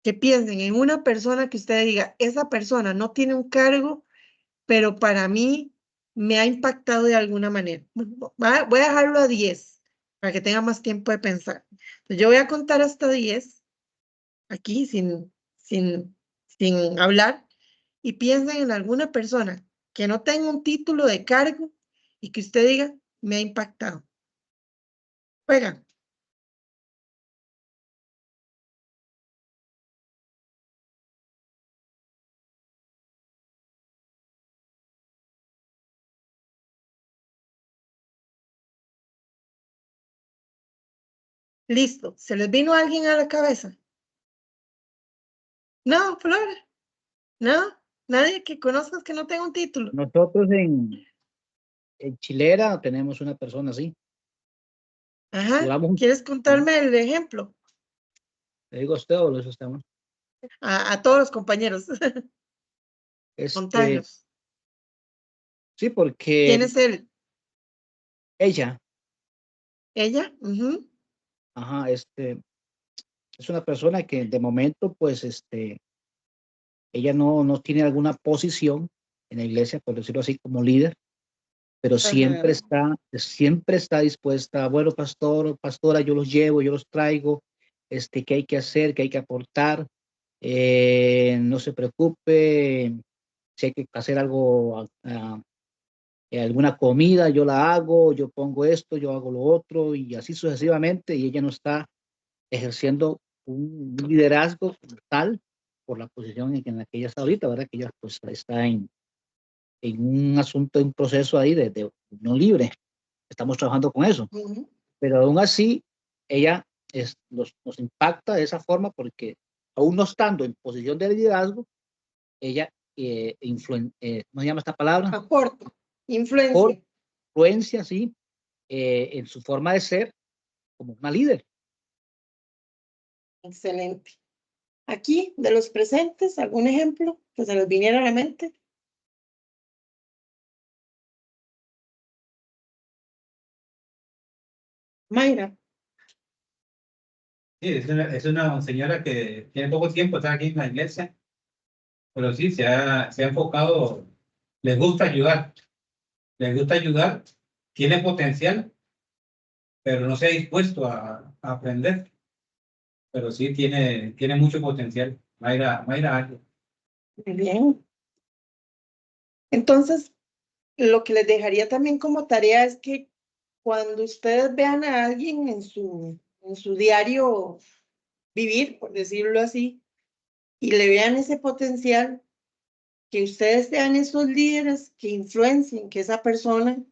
que piensen en una persona que usted diga, esa persona no tiene un cargo, pero para mí me ha impactado de alguna manera. Voy a dejarlo a 10 para que tenga más tiempo de pensar. Entonces, yo voy a contar hasta 10 aquí sin hablar y piensen en alguna persona que no tenga un título de cargo y que usted diga, me ha impactado. Juega. Listo. ¿Se les vino alguien a la cabeza? No, Flora. No, nadie que conozcas que no tenga un título. Nosotros en Chilera tenemos una persona así. Ajá. Duramos un- ¿Quieres contarme el ejemplo? ¿Le digo a usted o lo dice usted? A todos los compañeros. Contanos. Sí, porque ¿Quién es él? ella, ¿Ella? Ujú. ajá, es una persona que de momento, pues, ella no tiene alguna posición en la iglesia, por decirlo así, como líder, pero siempre está dispuesta, bueno, pastor, pastora, yo los llevo, yo los traigo, qué hay que hacer, qué hay que aportar, no se preocupe, si hay que hacer algo, alguna comida, yo la hago, yo pongo esto, yo hago lo otro, y así sucesivamente, y ella no está ejerciendo un liderazgo tal por la posición en la que ella está ahorita, ¿verdad? Que ella pues está en un asunto, en un proceso ahí de unión libre. Estamos trabajando con eso. Ujú. Pero aún así, ella nos impacta de esa forma porque aún no estando en posición de liderazgo, ella ¿cómo se llama esta palabra? Aporta. Influencia. Influencia, sí, en su forma de ser como una líder. Excelente. Aquí, de los presentes, ¿algún ejemplo que se les viniera a la mente? Mayra. Sí, es una señora que tiene poco tiempo, está aquí en la iglesia, pero sí, se ha enfocado, le gusta ayudar, tiene potencial, pero no se ha dispuesto a aprender, pero sí tiene mucho potencial. Mayra Arias. Muy bien. Entonces, lo que les dejaría también como tarea es que cuando ustedes vean a alguien en su diario vivir, por decirlo así, y le vean ese potencial, que ustedes sean esos líderes que influencien, que esa persona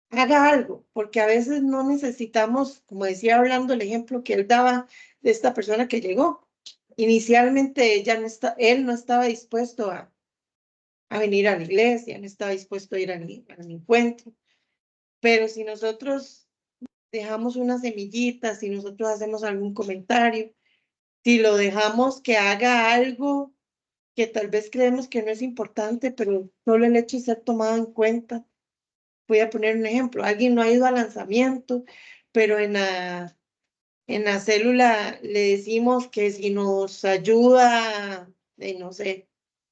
haga algo, porque a veces no necesitamos, como decía hablando el ejemplo que él daba de esta persona que llegó. Inicialmente él no estaba dispuesto a venir a la iglesia, no estaba dispuesto a ir al encuentro, pero si nosotros dejamos una semillita, si nosotros hacemos algún comentario, si lo dejamos que haga algo que tal vez creemos que no es importante, pero solo el hecho de ser tomado en cuenta. Voy a poner un ejemplo, alguien no ha ido al lanzamiento, pero en la célula le decimos que si nos ayuda, no sé,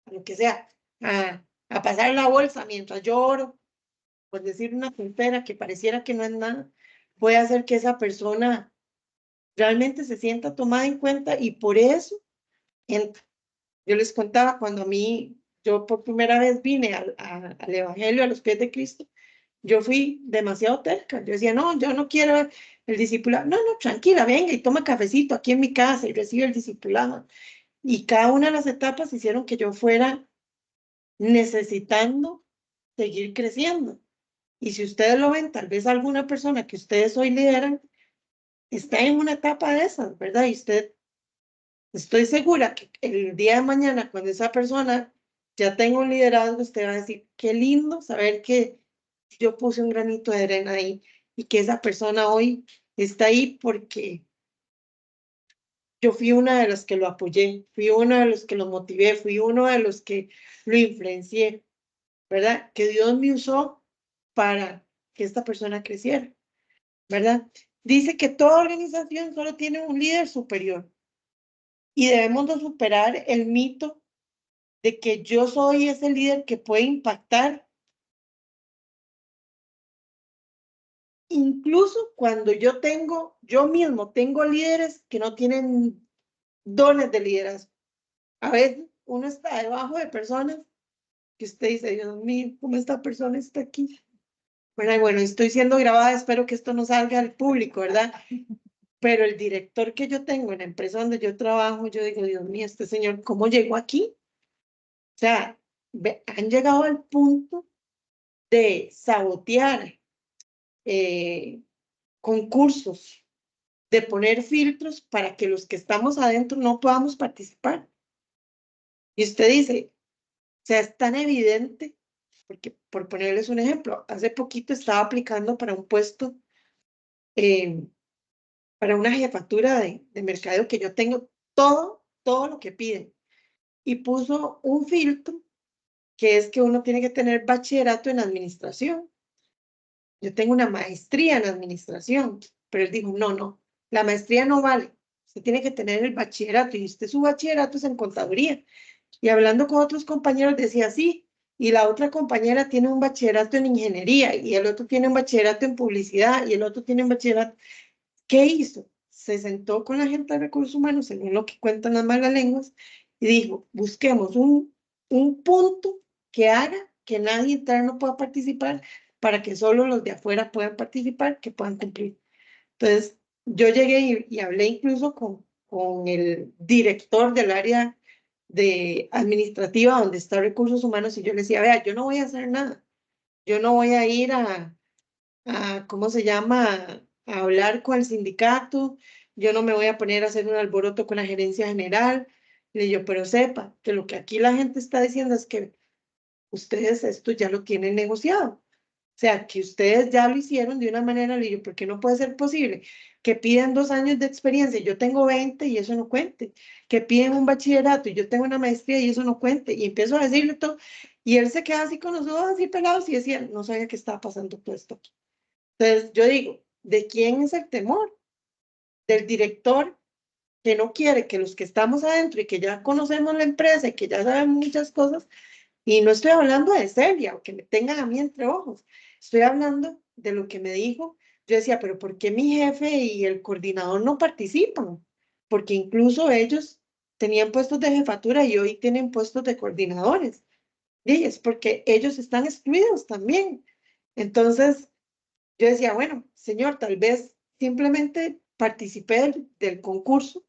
lo que sea, a pasar la bolsa mientras yo oro, por decir una tontera que pareciera que no es nada, puede hacer que esa persona realmente se sienta tomada en cuenta y por eso entra. Yo les contaba cuando yo por primera vez vine al Evangelio, a los pies de Cristo, yo fui demasiado terca. Yo decía, no, yo no quiero el discipulado. No, no, tranquila, venga y toma cafecito aquí en mi casa y recibe el discipulado. Y cada una de las etapas hicieron que yo fuera necesitando seguir creciendo. Y si ustedes lo ven, tal vez alguna persona que ustedes hoy lideran está en una etapa de esas, ¿verdad? Y usted, estoy segura que el día de mañana, cuando esa persona ya tenga un liderazgo, usted va a decir, qué lindo saber que yo puse un granito de arena ahí y que esa persona hoy está ahí porque yo fui una de las que lo apoyé, fui uno de los que lo motivé, fui uno de los que lo influencié, ¿verdad? Que Dios me usó para que esta persona creciera, ¿verdad? Dice que toda organización solo tiene un líder superior y debemos de superar el mito de que yo soy ese líder que puede impactar, incluso cuando yo mismo tengo líderes que no tienen dones de liderazgo. A veces uno está debajo de personas que usted dice, Dios mío, ¿cómo esta persona está aquí? Bueno, estoy siendo grabada, espero que esto no salga al público, ¿verdad? Pero el director que yo tengo en la empresa donde yo trabajo, yo digo, Dios mío, este señor, ¿cómo llegó aquí? O sea, han llegado al punto de sabotear concursos, de poner filtros para que los que estamos adentro no podamos participar. Y usted dice, o sea, es tan evidente, porque por ponerles un ejemplo, hace poquito estaba aplicando para un puesto, para una jefatura de mercadeo que yo tengo todo lo que piden. Y puso un filtro que es que uno tiene que tener bachillerato en administración. Yo tengo una maestría en administración, pero él dijo, no, la maestría no vale. Usted tiene que tener el bachillerato y usted su bachillerato es en contaduría. Y hablando con otros compañeros decía, sí, y la otra compañera tiene un bachillerato en ingeniería y el otro tiene un bachillerato en publicidad y el otro tiene un bachillerato. ¿Qué hizo? Se sentó con la gente de recursos humanos, según lo que cuentan las malas lenguas, y dijo, busquemos un punto que haga que nadie interno pueda participar para que solo los de afuera puedan participar, que puedan cumplir. Entonces, yo llegué y hablé incluso con el director del área de administrativa donde está recursos humanos y yo le decía, vea, yo no voy a hacer nada, yo no voy a ir ¿cómo se llama? A hablar con el sindicato, yo no me voy a poner a hacer un alboroto con la gerencia general, le digo, pero sepa que lo que aquí la gente está diciendo es que ustedes esto ya lo tienen negociado. O sea, que ustedes ya lo hicieron de una manera, le digo, porque no puede ser posible que piden 2 años de experiencia y yo tengo 20 y eso no cuente, que piden un bachillerato y yo tengo una maestría y eso no cuente, y empiezo a decirle todo, y él se queda así con los ojos así pegados y decía, no sabía qué estaba pasando todo esto aquí. Entonces yo digo, ¿de quién es el temor? Del director que no quiere que los que estamos adentro y que ya conocemos la empresa y que ya sabemos muchas cosas, y no estoy hablando de Celia o que me tengan a mí entre ojos, estoy hablando de lo que me dijo. Yo decía, pero ¿por qué mi jefe y el coordinador no participan? Porque incluso ellos tenían puestos de jefatura y hoy tienen puestos de coordinadores. Y es porque ellos están excluidos también. Entonces, yo decía, bueno, señor, tal vez simplemente participé del concurso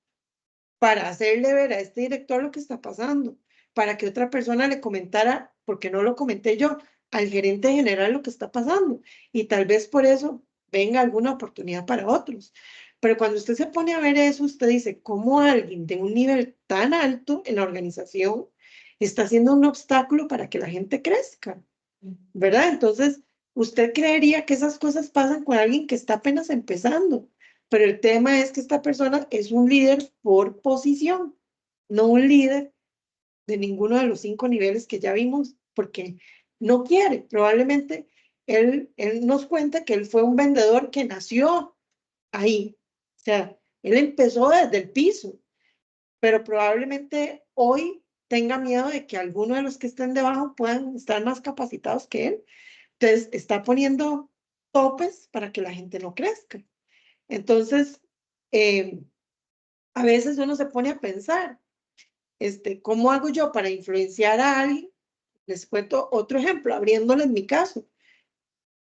para hacerle ver a este director lo que está pasando, para que otra persona le comentara, porque no lo comenté yo, al gerente general lo que está pasando. Y tal vez por eso venga alguna oportunidad para otros. Pero cuando usted se pone a ver eso, usted dice, ¿cómo alguien de un nivel tan alto en la organización está siendo un obstáculo para que la gente crezca? ¿Verdad? Entonces, usted creería que esas cosas pasan con alguien que está apenas empezando, pero el tema es que esta persona es un líder por posición, no un líder de ninguno de los 5 niveles que ya vimos, porque no quiere. Probablemente él nos cuenta que él fue un vendedor que nació ahí, o sea, él empezó desde el piso, pero probablemente hoy tenga miedo de que alguno de los que estén debajo puedan estar más capacitados que él. Entonces, está poniendo topes para que la gente no crezca. Entonces, a veces uno se pone a pensar, ¿cómo hago yo para influenciar a alguien? Les cuento otro ejemplo, abriéndole en mi caso.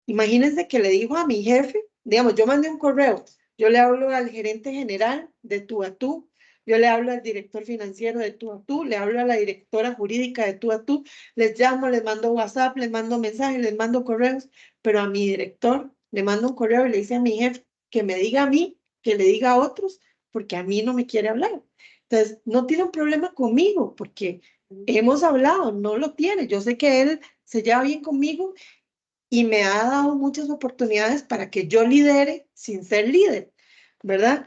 Imagínense que le digo a mi jefe, digamos, yo mandé un correo, yo le hablo al gerente general de tú a tú, Yo le hablo al director financiero de tú a tú, le hablo a la directora jurídica de tú a tú, les llamo, les mando WhatsApp, les mando mensajes, les mando correos, pero a mi director le mando un correo y le dice a mi jefe que me diga a mí, que le diga a otros, porque a mí no me quiere hablar. Entonces, no tiene un problema conmigo, porque hemos hablado, no lo tiene. Yo sé que él se lleva bien conmigo y me ha dado muchas oportunidades para que yo lidere sin ser líder, ¿verdad?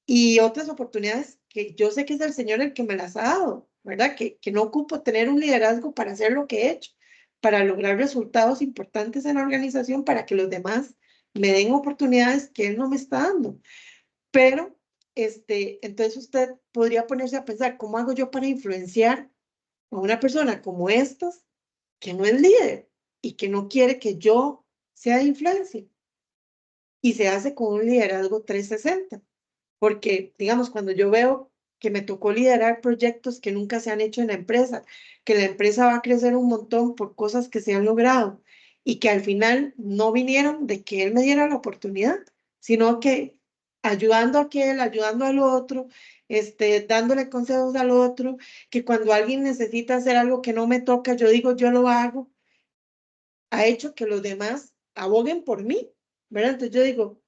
Y otras oportunidades que yo sé que es el Señor el que me las ha dado, ¿verdad? Que no ocupo tener un liderazgo para hacer lo que he hecho, para lograr resultados importantes en la organización, para que los demás me den oportunidades que Él no me está dando. Pero, entonces usted podría ponerse a pensar, ¿cómo hago yo para influenciar a una persona como estas, que no es líder y que no quiere que yo sea de influencia? Y se hace con un liderazgo 360. Porque, digamos, cuando yo veo que me tocó liderar proyectos que nunca se han hecho en la empresa, que la empresa va a crecer un montón por cosas que se han logrado y que al final no vinieron de que él me diera la oportunidad, sino que ayudando a aquel, ayudando al otro, dándole consejos al otro, que cuando alguien necesita hacer algo que no me toca, yo digo, yo lo hago, ha hecho que los demás aboguen por mí, ¿verdad? Entonces yo digo,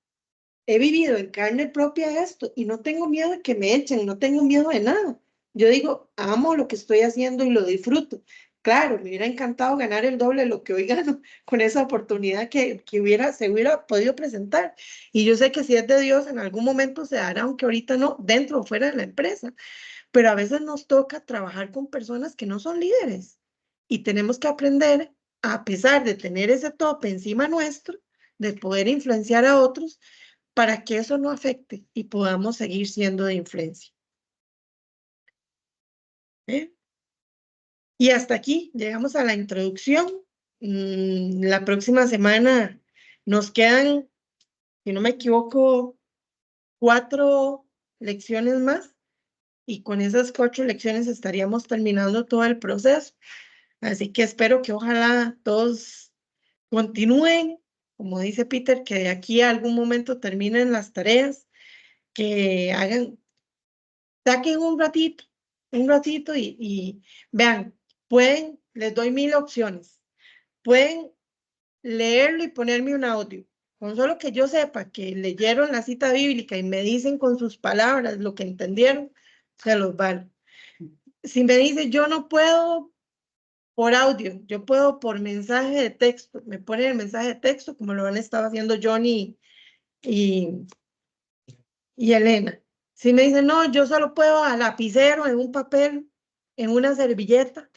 he vivido en carne propia esto y no tengo miedo de que me echen, no tengo miedo de nada. Yo digo, amo lo que estoy haciendo y lo disfruto. Claro, me hubiera encantado ganar el doble de lo que hoy gano con esa oportunidad que se hubiera podido presentar. Y yo sé que si es de Dios, en algún momento se dará, aunque ahorita no, dentro o fuera de la empresa. Pero a veces nos toca trabajar con personas que no son líderes y tenemos que aprender, a pesar de tener ese tope encima nuestro, de poder influenciar a otros, para que eso no afecte y podamos seguir siendo de influencia. ¿Eh? Y hasta aquí llegamos a la introducción. La próxima semana nos quedan, si no me equivoco, 4 lecciones más y con esas 4 lecciones estaríamos terminando todo el proceso. Así que espero que ojalá todos continúen, como dice Peter, que de aquí a algún momento terminen las tareas, que saquen un ratito y vean, les doy 1000 opciones, pueden leerlo y ponerme un audio, con solo que yo sepa que leyeron la cita bíblica y me dicen con sus palabras lo que entendieron, se los vale. Si me dice, yo no puedo por audio, yo puedo por mensaje de texto, me ponen el mensaje de texto como lo han estado haciendo Johnny y Elena. Si me dicen, no, yo solo puedo a lapicero, en un papel, en una servilleta,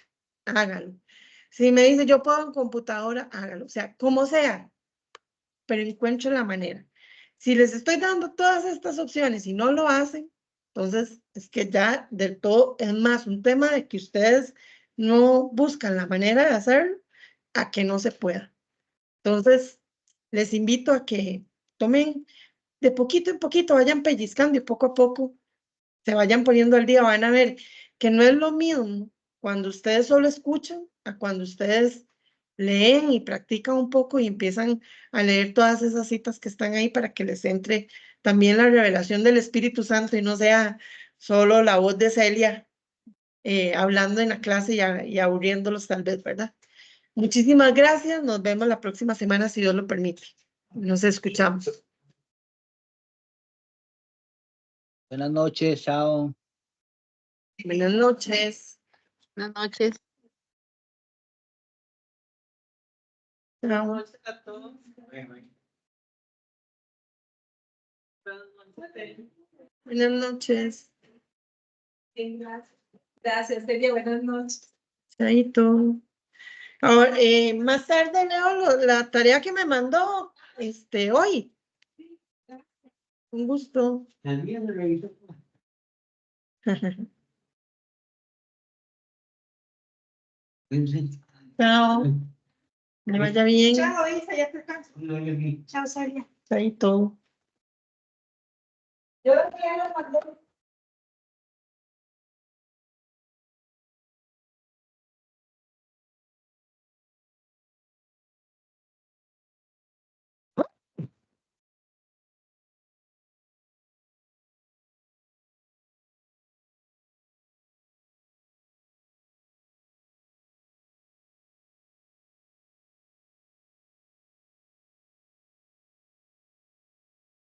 hágalo. Si me dice, yo puedo en computadora, hágalo. O sea, como sea, pero encuentro la manera. Si les estoy dando todas estas opciones y no lo hacen, entonces es que ya del todo es más un tema de que ustedes no buscan la manera de hacerlo a que no se pueda. Entonces, les invito a que tomen de poquito en poquito, vayan pellizcando y poco a poco se vayan poniendo al día, van a ver que no es lo mismo cuando ustedes solo escuchan a cuando ustedes leen y practican un poco y empiezan a leer todas esas citas que están ahí para que les entre también la revelación del Espíritu Santo y no sea solo la voz de Celia hablando en la clase y aburriéndolos tal vez, ¿verdad? Muchísimas gracias, nos vemos la próxima semana si Dios lo permite. Nos escuchamos. Buenas noches, chao. Buenas noches. Buenas noches. Chao. Buenas noches. Gracias, Celia. Buenas noches. Chaito. Ahora, más tarde leo la tarea que me mandó hoy. Un gusto. Chao. Me vaya bien. Chao, Isa, ya te canso. Chao, Celia. Chaito. Yo ya lo mandé.